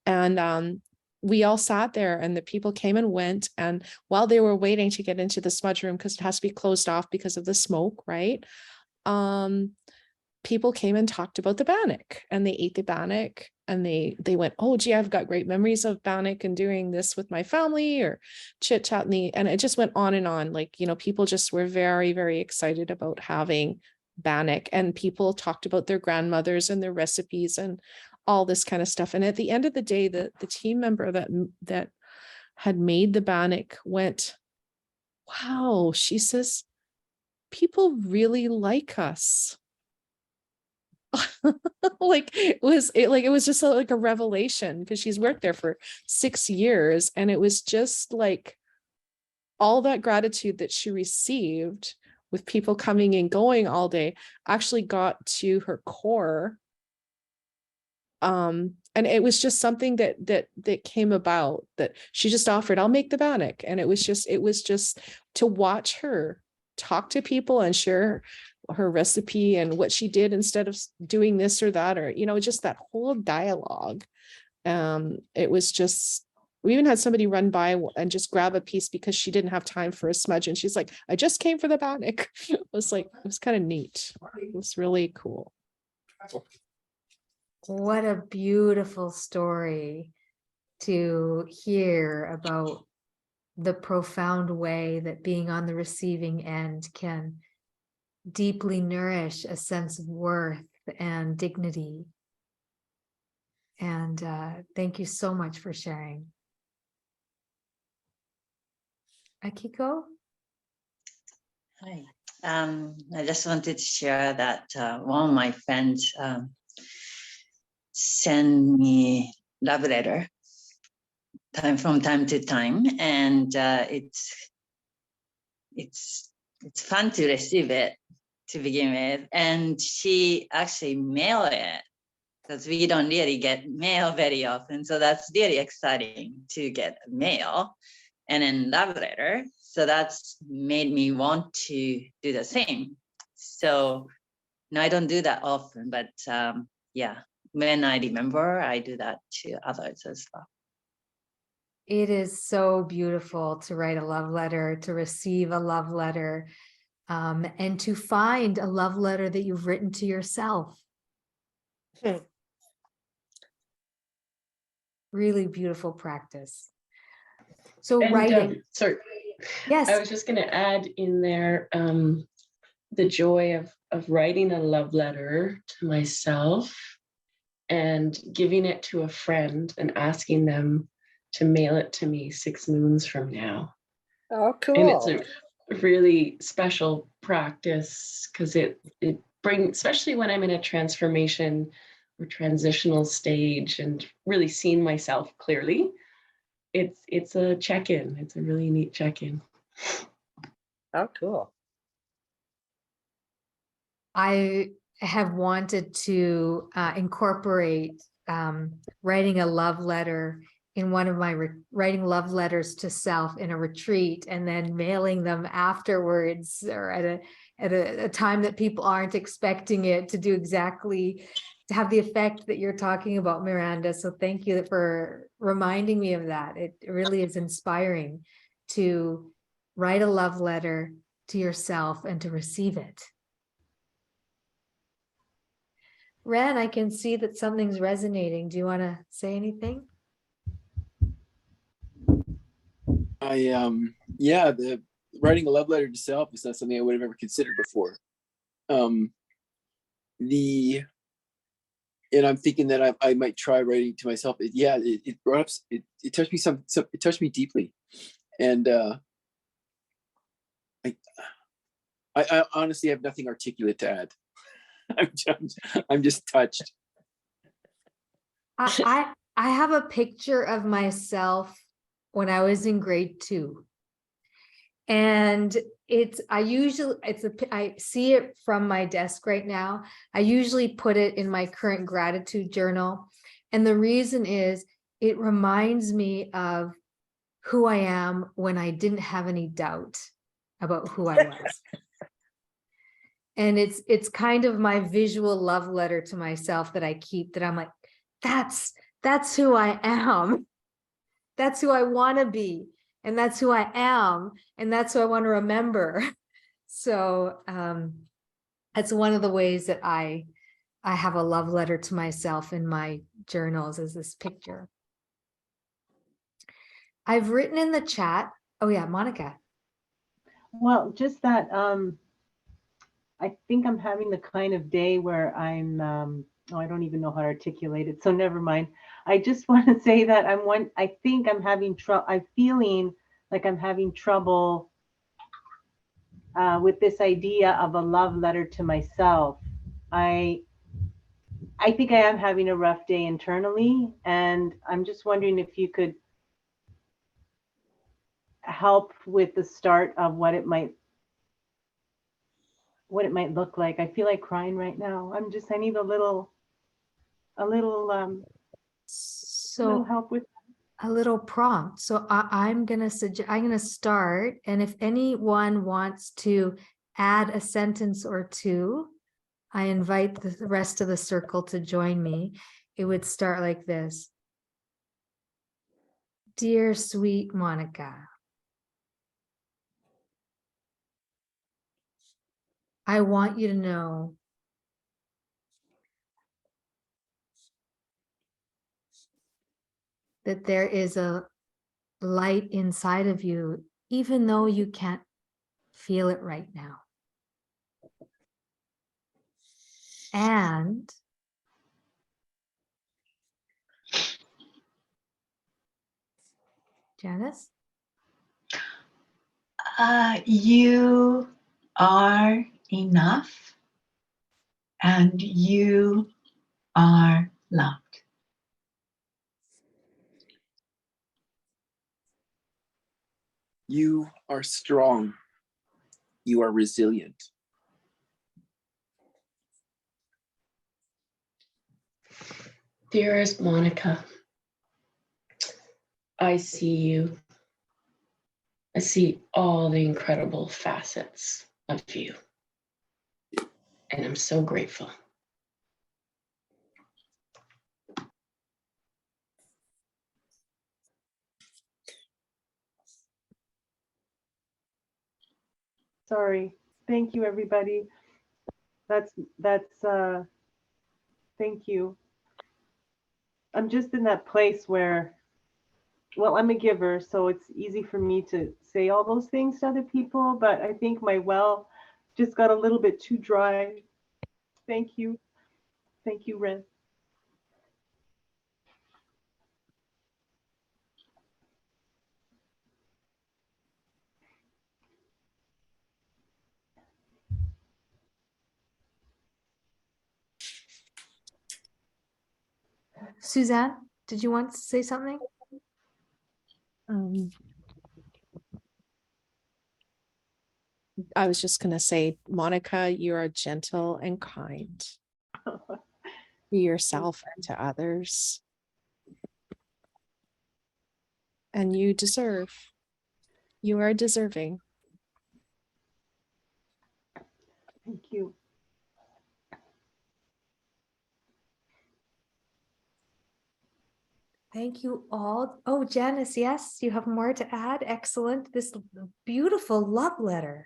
And we all sat there and the people came and went. And while they were waiting to get into the smudge room, because it has to be closed off because of the smoke, right? People came and talked about the bannock and they ate the bannock and they went, oh, gee, I've got great memories of bannock and doing this with my family, or chit chat. And it just went on and on. Like, people just were very, very excited about having bannock, and people talked about their grandmothers and their recipes and all this kind of stuff. And at the end of the day, the team member that had made the bannock went, wow, she says, people really like us. Like it was just like a revelation, because she's worked there for 6 years, and it was just like all that gratitude that she received with people coming and going all day actually got to her core. And it was just something that came about, that she just offered, I'll make the bannock. And it was just to watch her talk to people and share her recipe and what she did instead of doing this or that, or, just that whole dialogue. It was just, we even had somebody run by and just grab a piece because she didn't have time for a smudge. And she's like, I just came for the bannock. It was kind of neat. It was really cool. What a beautiful story to hear about the profound way that being on the receiving end can deeply nourish a sense of worth and dignity. And thank you so much for sharing. Akiko? Hi. I just wanted to share that one of my friends send me love letter from time to time, and it's fun to receive it to begin with, and she actually mailed it because we don't really get mail very often, so that's really exciting to get mail and then love letter. So that's made me want to do the same. So no, I don't do that often, but yeah, when I remember, I do that to others as well. It is so beautiful to write a love letter, to receive a love letter, and to find a love letter that you've written to yourself. Really beautiful practice. So And writing. sorry, Yes. I was just going to add in there the joy of writing a love letter to myself and giving it to a friend and asking them to mail it to me 6 moons from now. Oh, cool. And it's a really special practice because it brings, especially when I'm in a transformation or transitional stage and really seeing myself clearly, it's a check-in. It's a really neat check-in. Oh, cool. I have wanted to incorporate writing a love letter in one of my writing love letters to self in a retreat and then mailing them afterwards or at a time that people aren't expecting it to do exactly to have the effect that you're talking about, Miranda. So thank you for reminding me of that. It really is inspiring to write a love letter to yourself and to receive it. Ren, I can see that something's resonating. Do you want to say anything? Yeah, the writing a love letter to self is not something I would have ever considered before. And I'm thinking that I might try writing to myself. It brought up, it touched me it touched me deeply. And I honestly have nothing articulate to add. I'm just touched. I have a picture of myself when I was in grade 2. And I see it from my desk right now. I usually put it in my current gratitude journal. And the reason is it reminds me of who I am when I didn't have any doubt about who I was. And it's kind of my visual love letter to myself that I keep, that I'm like, that's who I am. That's who I want to be. And that's who I am. And that's who I want to remember. So that's one of the ways that I have a love letter to myself in my journals, is this picture. I've written in the chat. Oh yeah, Monica. Well, just that I think I'm having the kind of day where I'm I don't even know how to articulate it, so never mind. I just want to say that I think I'm having trouble. I'm feeling like I'm having trouble with this idea of a love letter to myself. I think I am having a rough day internally, and I'm just wondering if you could help with the start of what it might look like. I feel like crying right now. I need a little help with a little prompt. So I'm gonna start, and if anyone wants to add a sentence or two, I invite the rest of the circle to join me. It would start like this. Dear sweet Monica, I want you to know that there is a light inside of you, even though you can't feel it right now. And Janice? You are enough and you are loved. You are strong. You are resilient. Dearest Monica, I see you. I see all the incredible facets of you. And I'm so grateful. Sorry. Thank you, everybody. That's thank you. I'm just in that place where, well, I'm a giver, so it's easy for me to say all those things to other people, but I think my well just got a little bit too dry. Thank you. Thank you, Ren. Suzanne, did you want to say something? I was just going to say, Monica, you are gentle and kind to yourself and to others. And you are deserving. Thank you. Thank you all. Oh, Janice, yes, you have more to add. Excellent. This beautiful love letter.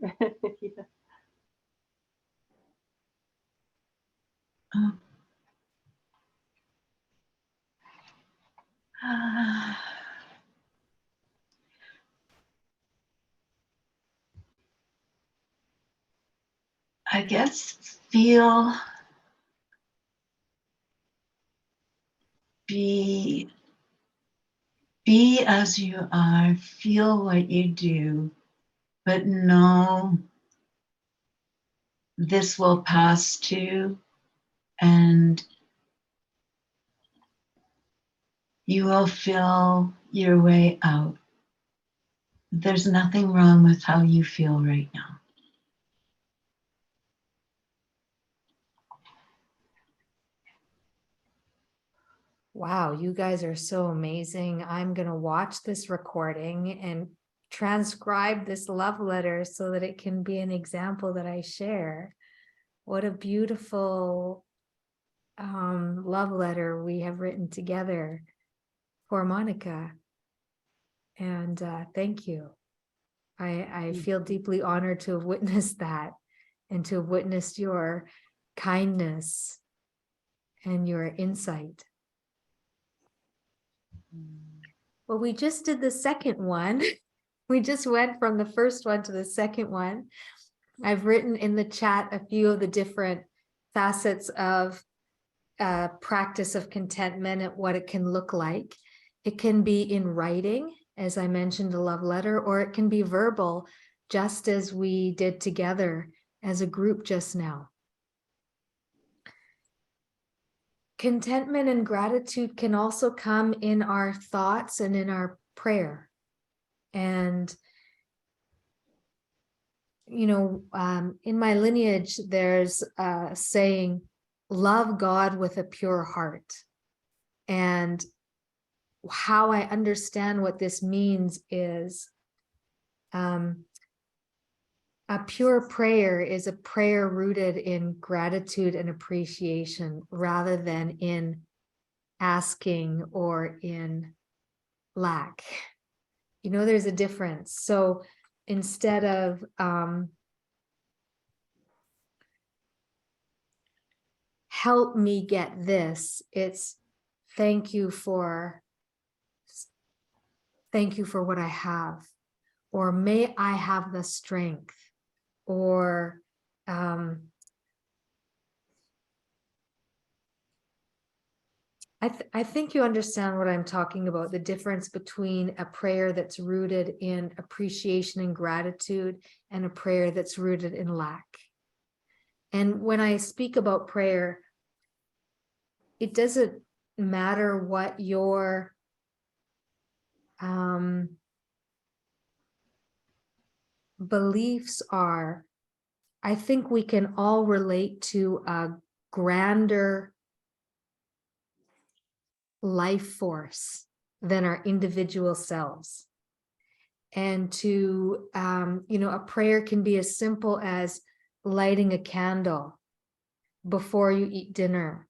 Yeah. I guess feel, be as you are, feel what you do, but know this will pass too, and you will feel your way out. There's nothing wrong with how you feel right now. Wow, you guys are so amazing. I'm going to watch this recording and transcribe this love letter so that it can be an example that I share. What a beautiful love letter we have written together for Monica. And thank you. I feel deeply honored to have witnessed that and to have witnessed your kindness and your insight. Well, we just did the second one. We just went from the first one to the second one. I've written in the chat a few of the different facets of practice of contentment and what it can look like. It can be in writing, as I mentioned, a love letter, or it can be verbal, just as we did together as a group just now. Contentment and gratitude can also come in our thoughts and in our prayer. And, you know, in my lineage, there's a saying, love God with a pure heart. And how I understand what this means is a pure prayer is a prayer rooted in gratitude and appreciation rather than in asking or in lack. You know, there's a difference. So instead of help me get this, it's thank you for what I have, or may I have the strength, or I think you understand what I'm talking about, the difference between a prayer that's rooted in appreciation and gratitude and a prayer that's rooted in lack. And when I speak about prayer, it doesn't matter what your beliefs are. I think we can all relate to a grander life force than our individual selves. And to, a prayer can be as simple as lighting a candle before you eat dinner,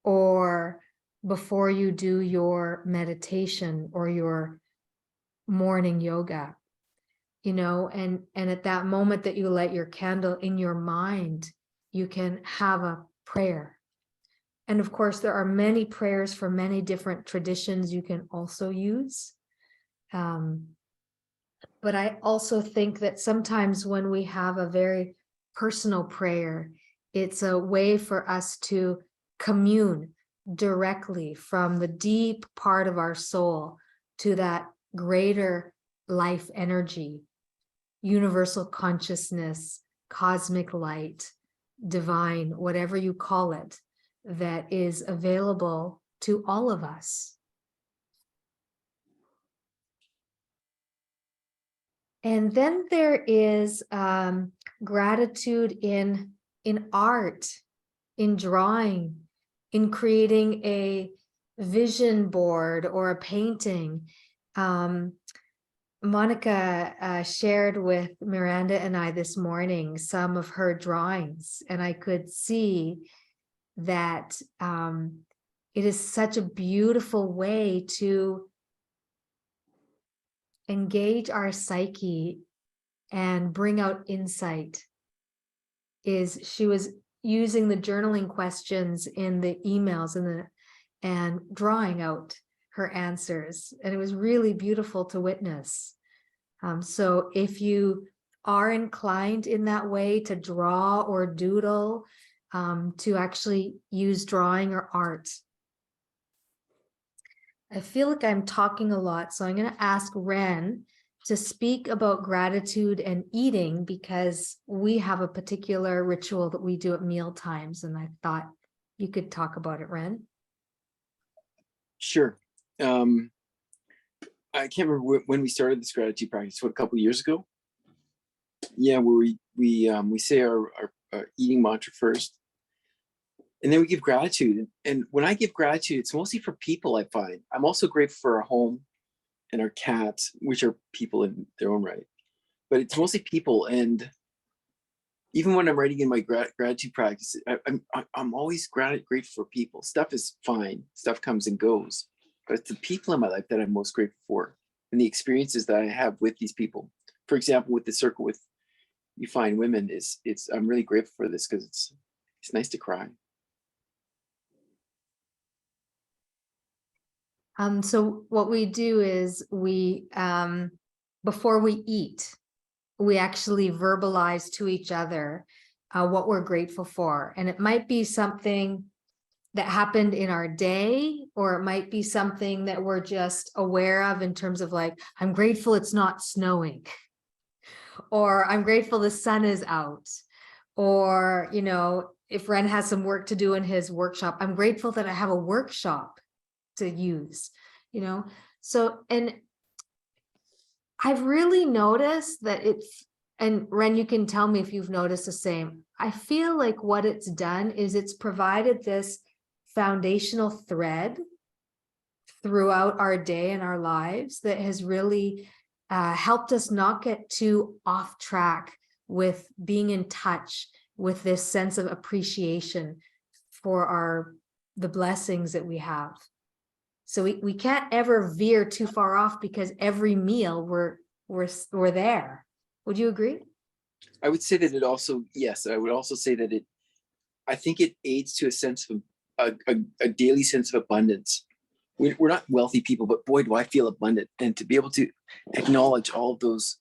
or before you do your meditation or your morning yoga, and at that moment that you light your candle, in your mind, you can have a prayer. And of course, there are many prayers for many different traditions you can also use. But I also think that sometimes when we have a very personal prayer, it's a way for us to commune directly from the deep part of our soul to that greater life energy, universal consciousness, cosmic light, divine, whatever you call it, that is available to all of us. And then there is gratitude in art, in drawing, in creating a vision board or a painting. Monica shared with Miranda and I this morning some of her drawings, and I could see that it is such a beautiful way to engage our psyche and bring out insight. She was using the journaling questions in the emails and drawing out her answers, and it was really beautiful to witness. So if you are inclined in that way to draw or doodle, to actually use drawing or art. I feel like I'm talking a lot, so I'm going to ask Ren to speak about gratitude and eating, because we have a particular ritual that we do at meal times, and I thought you could talk about it, Ren. Sure. I can't remember when we started this gratitude practice. What, a couple of years ago? Yeah, where we say our eating mantra first, and then we give gratitude. And when I give gratitude, it's mostly for people. I find I'm also grateful for our home and our cats, which are people in their own right, but it's mostly people. And even when I'm writing in my gratitude practice, I'm always grateful for people. Stuff is fine, stuff comes and goes, but it's the people in my life that I'm most grateful for, and the experiences that I have with these people. For example, with the circle with You Find Women, I'm really grateful for this because it's nice to cry. So what we do is we, before we eat, we actually verbalize to each other what we're grateful for. And it might be something that happened in our day, or it might be something that we're just aware of in terms of like, I'm grateful it's not snowing, or I'm grateful the sun is out, or, if Ren has some work to do in his workshop, I'm grateful that I have a workshop to use, so, and I've really noticed that and Ren, you can tell me if you've noticed the same. I feel like what it's done is it's provided this foundational thread throughout our day and our lives that has really helped us not get too off track with being in touch with this sense of appreciation for the blessings that we have. So we can't ever veer too far off, because every meal we're there. Would you agree? I would say that it also, yes, I would also say that I think it aids to a sense of a daily sense of abundance. We're not wealthy people, but boy, do I feel abundant. And to be able to acknowledge all of those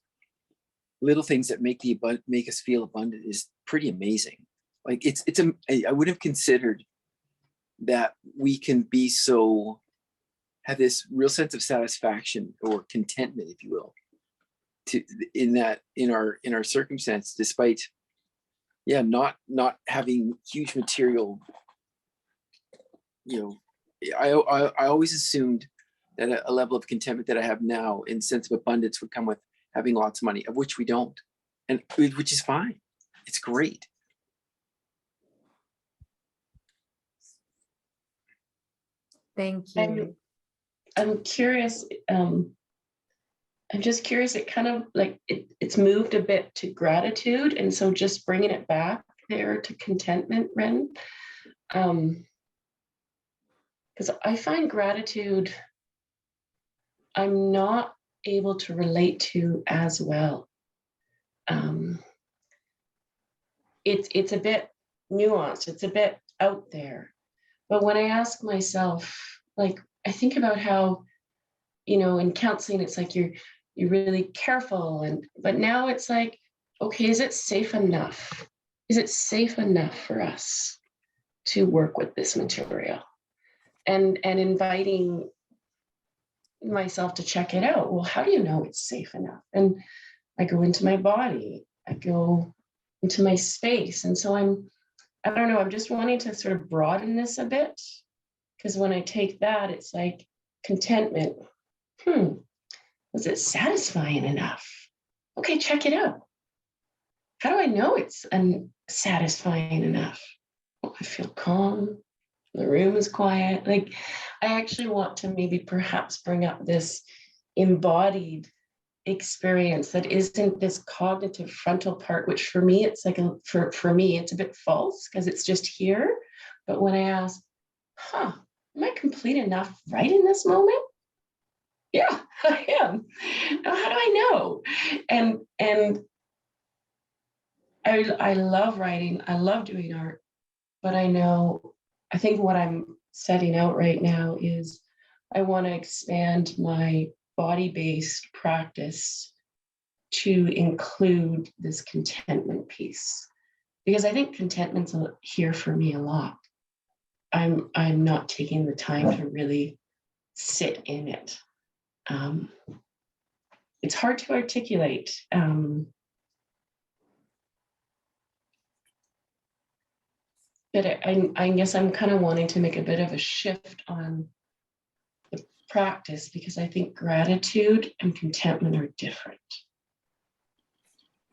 little things that make us feel abundant is pretty amazing. Like I would have considered that we can be so, have this real sense of satisfaction or contentment, if you will, to in our circumstance, despite not having huge material. I always assumed that a level of contentment that I have now in sense of abundance would come with having lots of money, of which we don't, and which is fine. It's great. Thank you. I'm curious. I'm just curious. It kind of like it's moved a bit to gratitude, and so just bringing it back there to contentment, Ren. Because I find gratitude, I'm not able to relate to as well. It's a bit nuanced. It's a bit out there. But when I ask myself, like, I think about how, in counseling, it's like you're really careful, but now it's like, okay, is it safe enough? Is it safe enough for us to work with this material? And inviting myself to check it out. Well, how do you know it's safe enough? And I go into my body, I go into my space. And so I don't know, I'm just wanting to sort of broaden this a bit, because when I take that, it's like contentment. Was it satisfying enough? Okay, check it out. How do I know it's satisfying enough? Oh, I feel calm. The room is quiet. Like, I actually want to maybe perhaps bring up this embodied experience that isn't this cognitive frontal part, which for me, it's like, for me, it's a bit false because it's just here. But when I ask, am I complete enough right in this moment? Yeah, I am. Now, how do I know? And I love writing. I love doing art, but I think what I'm setting out right now is I want to expand my body-based practice to include this contentment piece, because I think contentment's here for me a lot. I'm not taking the time to really sit in it. It's hard to articulate. But I guess I'm kind of wanting to make a bit of a shift on the practice, because I think gratitude and contentment are different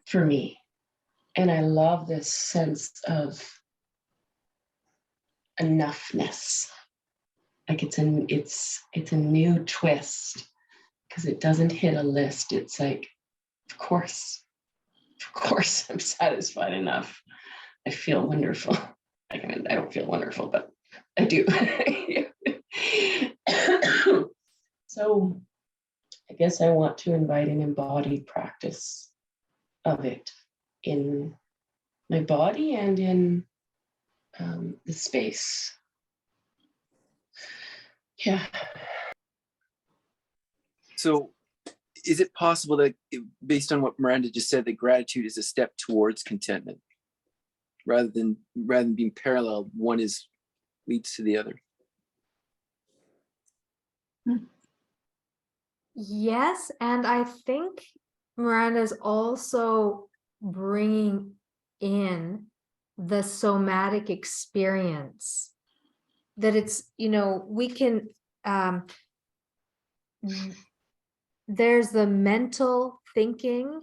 for me. And I love this sense of enoughness. Like it's a new twist, because it doesn't hit a list. It's like, of course I'm satisfied enough. I feel wonderful. I don't feel wonderful, but I do. So I guess I want to invite an embodied practice of it in my body and in the space. Yeah. So is it possible that, based on what Miranda just said, that gratitude is a step towards contentment rather than being parallel, one leads to the other? Yes, and I think Miranda's also bringing in the somatic experience, that it's, we can, there's the mental thinking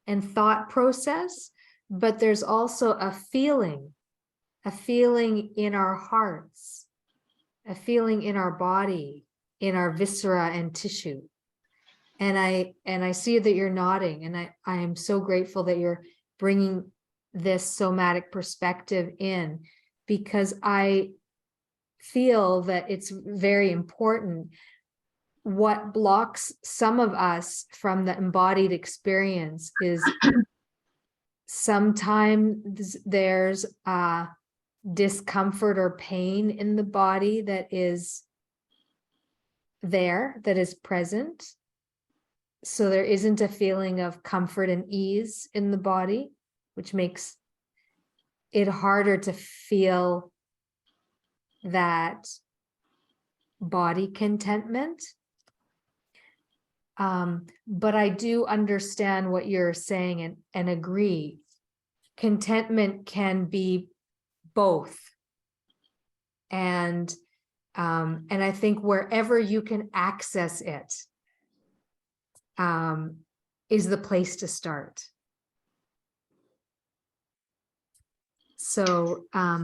and thought process, but there's also a feeling in our hearts, a feeling in our body, in our viscera and tissue. And I see that you're nodding, and I am so grateful that you're bringing this somatic perspective in, because I feel that it's very important. What blocks some of us from the embodied experience is sometimes there's discomfort or pain in the body that is present. So there isn't a feeling of comfort and ease in the body, which makes it harder to feel that body contentment. But I do understand what you're saying and agree. Contentment can be both. And I think wherever you can access it is the place to start. So, Farah,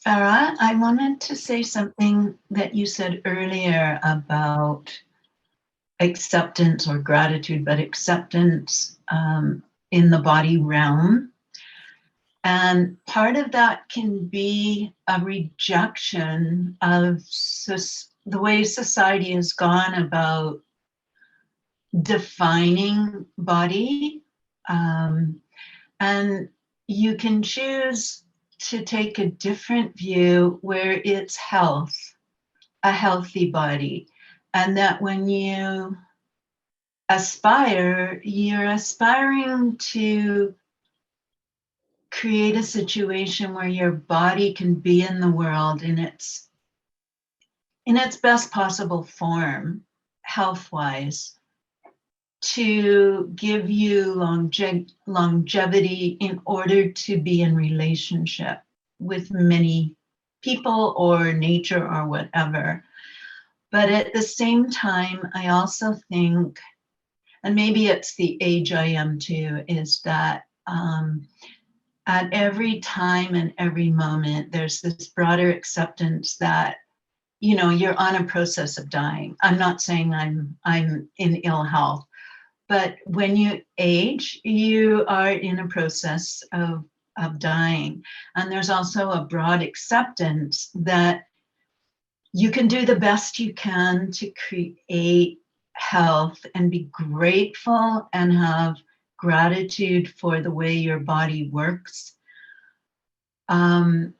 I wanted to say something that you said earlier about acceptance or gratitude, but acceptance in the body realm. And part of that can be a rejection of the way society has gone about defining body. And you can choose to take a different view where it's health, a healthy body. And that when you aspire, you're aspiring to create a situation where your body can be in the world in its best possible form, health-wise, to give you longevity in order to be in relationship with many people or nature or whatever. But at the same time, I also think, and maybe it's the age I am too, is that at every time and every moment, there's this broader acceptance that, you know, you're on a process of dying. I'm not saying I'm in ill health, but when you age, you are in a process of dying. And there's also a broad acceptance that you can do the best you can to create health and be grateful and have gratitude for the way your body works. And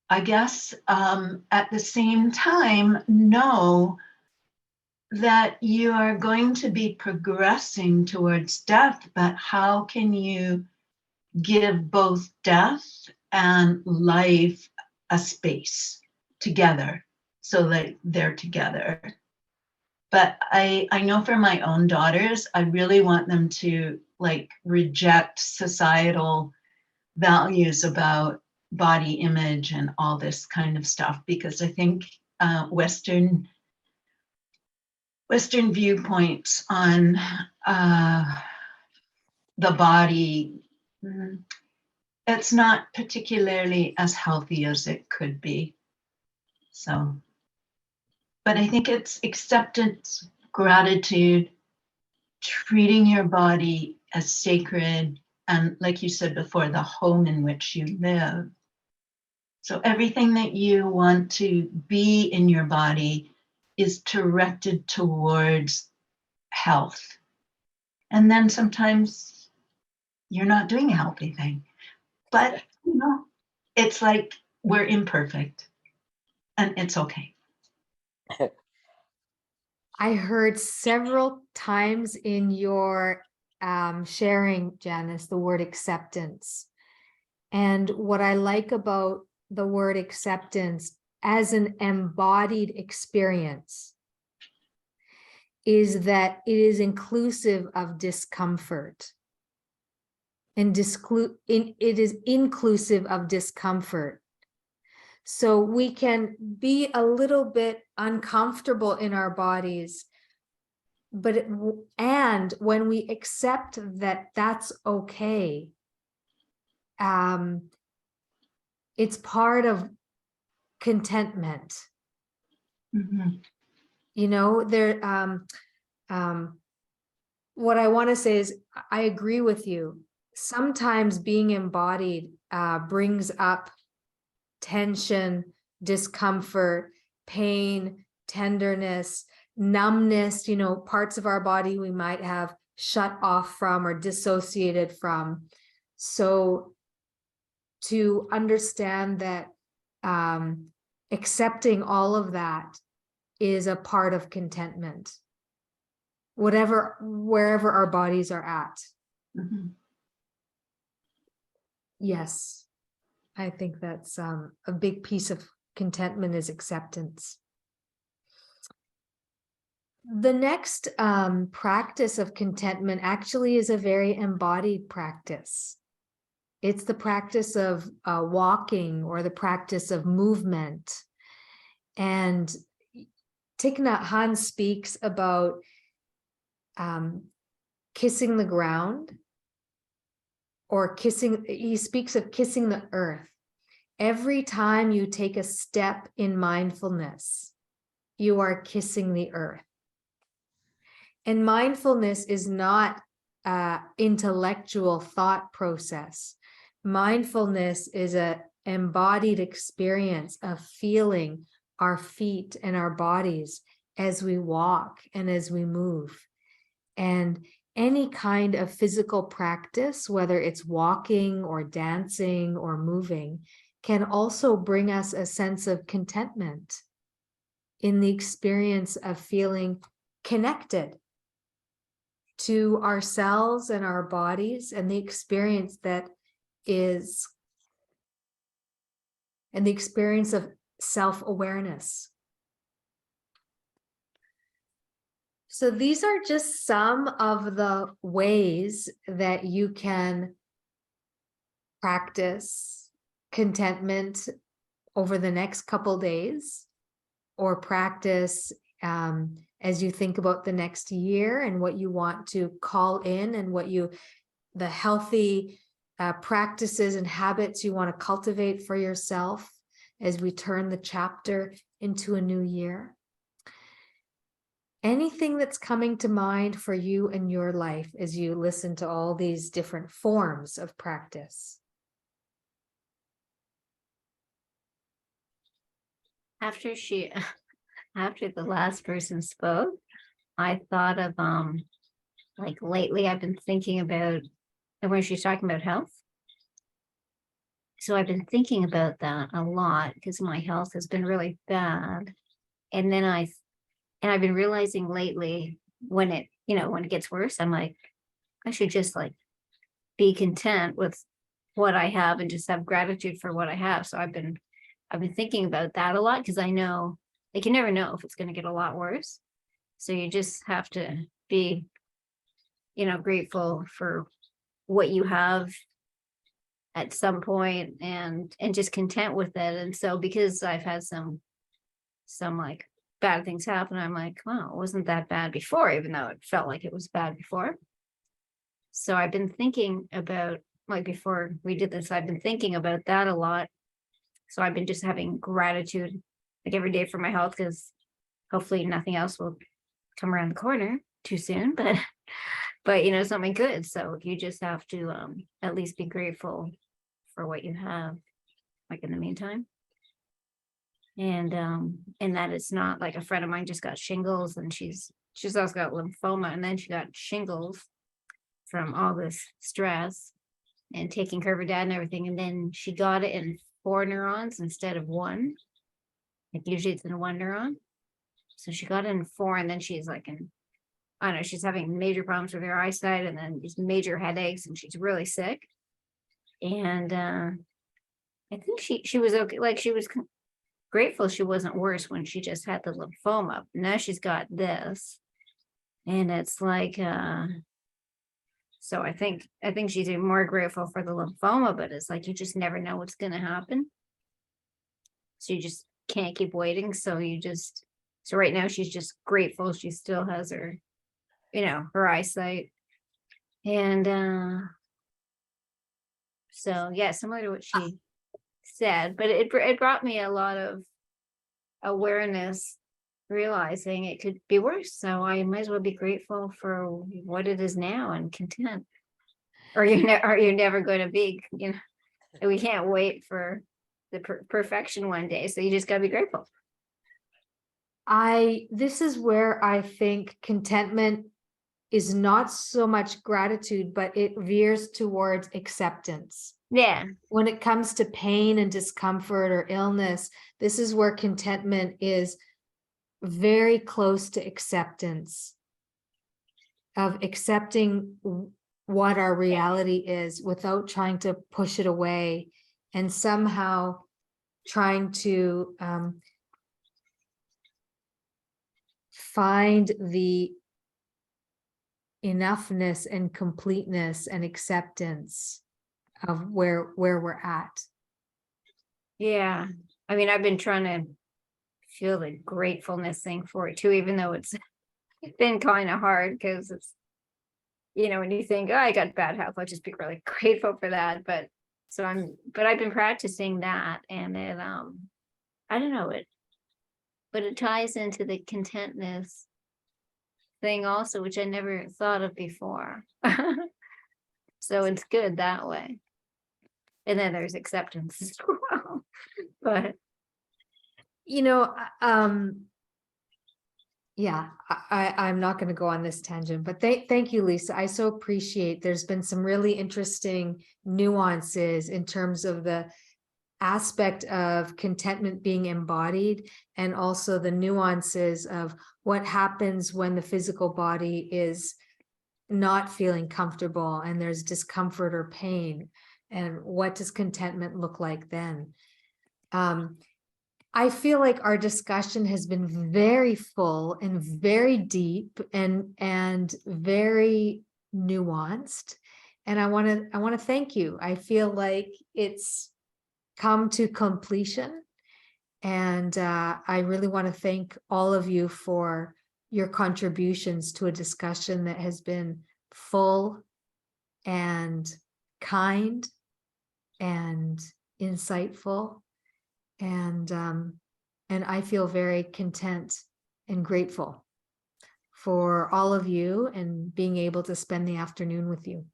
I guess at the same time, know that you are going to be progressing towards death, but how can you give both death and life a space together so that they're together? But I know for my own daughters, I really want them to like reject societal values about body image and all this kind of stuff, because I think Western viewpoints on the body, it's not particularly as healthy as it could be. So, but I think it's acceptance, gratitude, treating your body as sacred, and like you said before, the home in which you live. So everything that you want to be in your body is directed towards health. And then sometimes you're not doing a healthy thing, but you know, it's like we're imperfect and it's okay. I heard several times in your sharing, Janice, the word acceptance. And what I like about the word acceptance as an embodied experience is that it is inclusive of discomfort. And it is inclusive of discomfort. So we can be a little bit uncomfortable in our bodies, but and when we accept that that's okay, it's part of contentment. Mm-hmm. You know, what I want to say is I agree with you. Sometimes being embodied brings up tension, discomfort, pain, tenderness, numbness, you know, parts of our body we might have shut off from or dissociated from. So to understand that accepting all of that is a part of contentment, wherever our bodies are at. Mm-hmm. Yes. I think that's a big piece of contentment is acceptance. The next practice of contentment actually is a very embodied practice. It's the practice of walking or the practice of movement. And Thich Nhat Hanh speaks about kissing the ground, or he speaks of kissing the earth. Every time you take a step in mindfulness, you are kissing the earth. And mindfulness is not intellectual thought process. Mindfulness is an embodied experience of feeling our feet and our bodies as we walk and as we move. And any kind of physical practice, whether it's walking or dancing or moving, can also bring us a sense of contentment in the experience of feeling connected to ourselves and our bodies, and the experience that is, and the experience of self-awareness. So these are just some of the ways that you can practice contentment over the next couple days, or practice as you think about the next year and what you want to call in, and what the healthy practices and habits you want to cultivate for yourself as we turn the chapter into a new year. Anything that's coming to mind for you in your life as you listen to all these different forms of practice? After the last person spoke, I thought of like lately I've been thinking about, and when she's talking about health. So I've been thinking about that a lot because my health has been really bad. And then I've been realizing lately when it gets worse, I'm like, I should just like be content with what I have and just have gratitude for what I have. So I've been thinking about that a lot, because I know like you never know if it's going to get a lot worse. So you just have to be, grateful for what you have at some point, and just content with it. And so because I've had some like bad things happen, I'm like, wow, it wasn't that bad before, even though it felt like it was bad before. So I've been thinking about, like before we did this, I've been thinking about that a lot. So I've been just having gratitude like every day for my health, because hopefully nothing else will come around the corner too soon, but something good. So you just have to at least be grateful for what you have, like in the meantime. And that it's not like, a friend of mine just got shingles, and she's also got lymphoma, and then she got shingles from all this stress and taking care of her dad and everything. And then she got it in 4 neurons instead of 1. Like usually it's in 1 neuron. So she got it in 4, and then she's like I don't know, she's having major problems with her eyesight, and then these major headaches, and she's really sick. And I think she was okay. Like she was grateful she wasn't worse when she just had the lymphoma. Now she's got this, and it's like so I think she's even more grateful for the lymphoma, but it's like you just never know what's going to happen, so you just can't keep waiting. So right now she's just grateful she still has her her eyesight. And so yeah, similar to what she said, but it brought me a lot of awareness, realizing it could be worse. So I might as well be grateful for what it is now and content. Or you're never going to be, we can't wait for the perfection one day. So you just gotta be grateful. This is where I think contentment is not so much gratitude, but it veers towards acceptance. Yeah. When it comes to pain and discomfort or illness, this is where contentment is very close to acceptance, of accepting what our reality is without trying to push it away and somehow trying to find the enoughness and completeness and acceptance of where we're at. Yeah. I mean, I've been trying to feel the gratefulness thing for it too, even though it's been kind of hard because it's, you know, when you think, oh, I got bad health, I'll just be really grateful for that. But I've been practicing that, and it, I don't know, but it ties into the contentness thing also, which I never thought of before. So it's good that way. And then there's acceptance as well. But You know, yeah, I'm not going to go on this tangent, but thank you, Lisa. I so appreciate there's been some really interesting nuances in terms of the aspect of contentment being embodied, and also the nuances of what happens when the physical body is not feeling comfortable and there's discomfort or pain, and what does contentment look like then. I feel like our discussion has been very full and very deep and very nuanced, and I want to thank you. I feel like it's come to completion, and I really want to thank all of you for your contributions to a discussion that has been full and kind and insightful, and I feel very content and grateful for all of you and being able to spend the afternoon with you.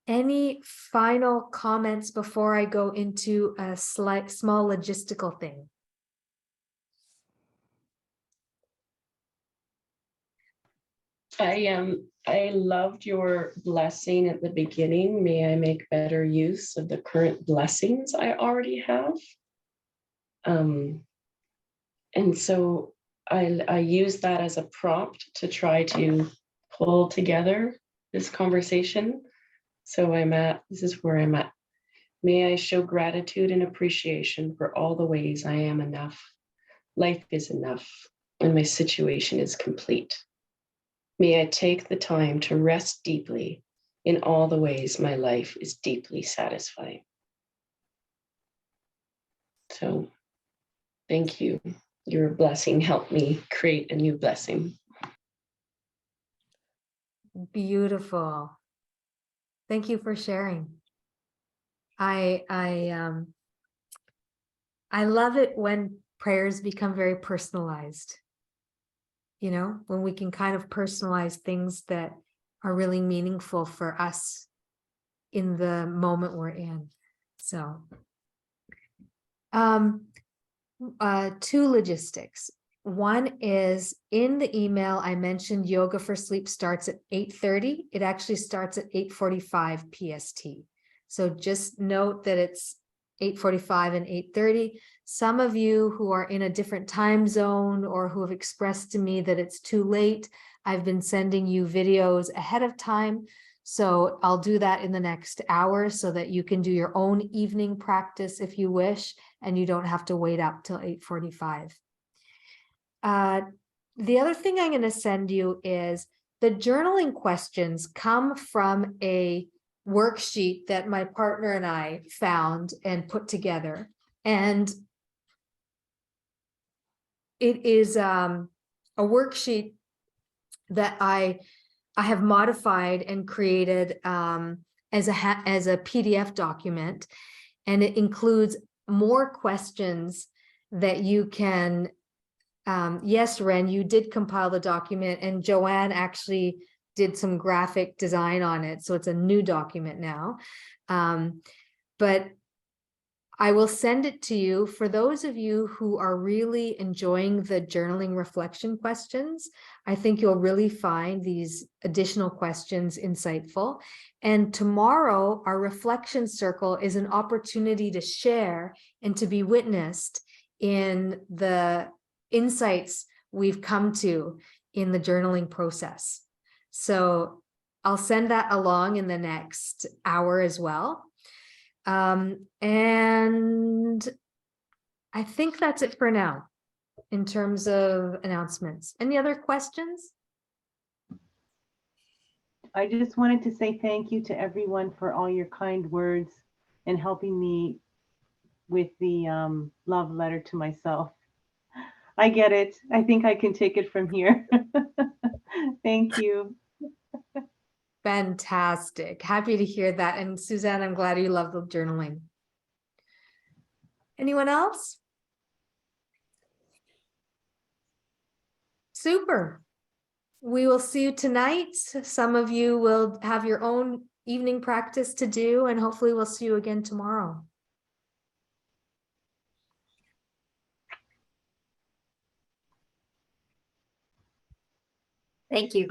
Any final comments before I go into a small logistical thing? I loved your blessing at the beginning. May I make better use of the current blessings I already have. And so I use that as a prompt to try to pull together this conversation. So this is where I'm at. May I show gratitude and appreciation for all the ways I am enough. Life is enough, and my situation is complete. May I take the time to rest deeply in all the ways my life is deeply satisfying. So thank you. Your blessing helped me create a new blessing. Beautiful. Thank you for sharing. I love it when prayers become very personalized. You know, when we can kind of personalize things that are really meaningful for us in the moment we're in. So, two logistics. One is, in the email I mentioned Yoga for Sleep starts at 8:30. It actually starts at 8:45 PST. So just note that it's 8:45 and 8:30. Some of you who are in a different time zone or who have expressed to me that it's too late, I've been sending you videos ahead of time. So I'll do that in the next hour so that you can do your own evening practice if you wish, and you don't have to wait up till 8:45. The other thing I'm going to send you is the journaling questions come from a worksheet that my partner and I found and put together. And it is a worksheet that I have modified and created as a PDF document. And it includes more questions that you can, yes, Ren, you did compile the document, and Joanne actually did some graphic design on it. So it's a new document now. But I will send it to you. For those of you who are really enjoying the journaling reflection questions, I think you'll really find these additional questions insightful. And tomorrow, our reflection circle is an opportunity to share and to be witnessed in the insights we've come to in the journaling process. So I'll send that along in the next hour as well. And I think that's it for now in terms of announcements. Any other questions? I just wanted to say thank you to everyone for all your kind words and helping me with the love letter to myself. I get it. I think I can take it from here. Thank you. Fantastic. Happy to hear that. And Suzanne, I'm glad you love the journaling. Anyone else? Super. We will see you tonight. Some of you will have your own evening practice to do, and hopefully we'll see you again tomorrow. Thank you.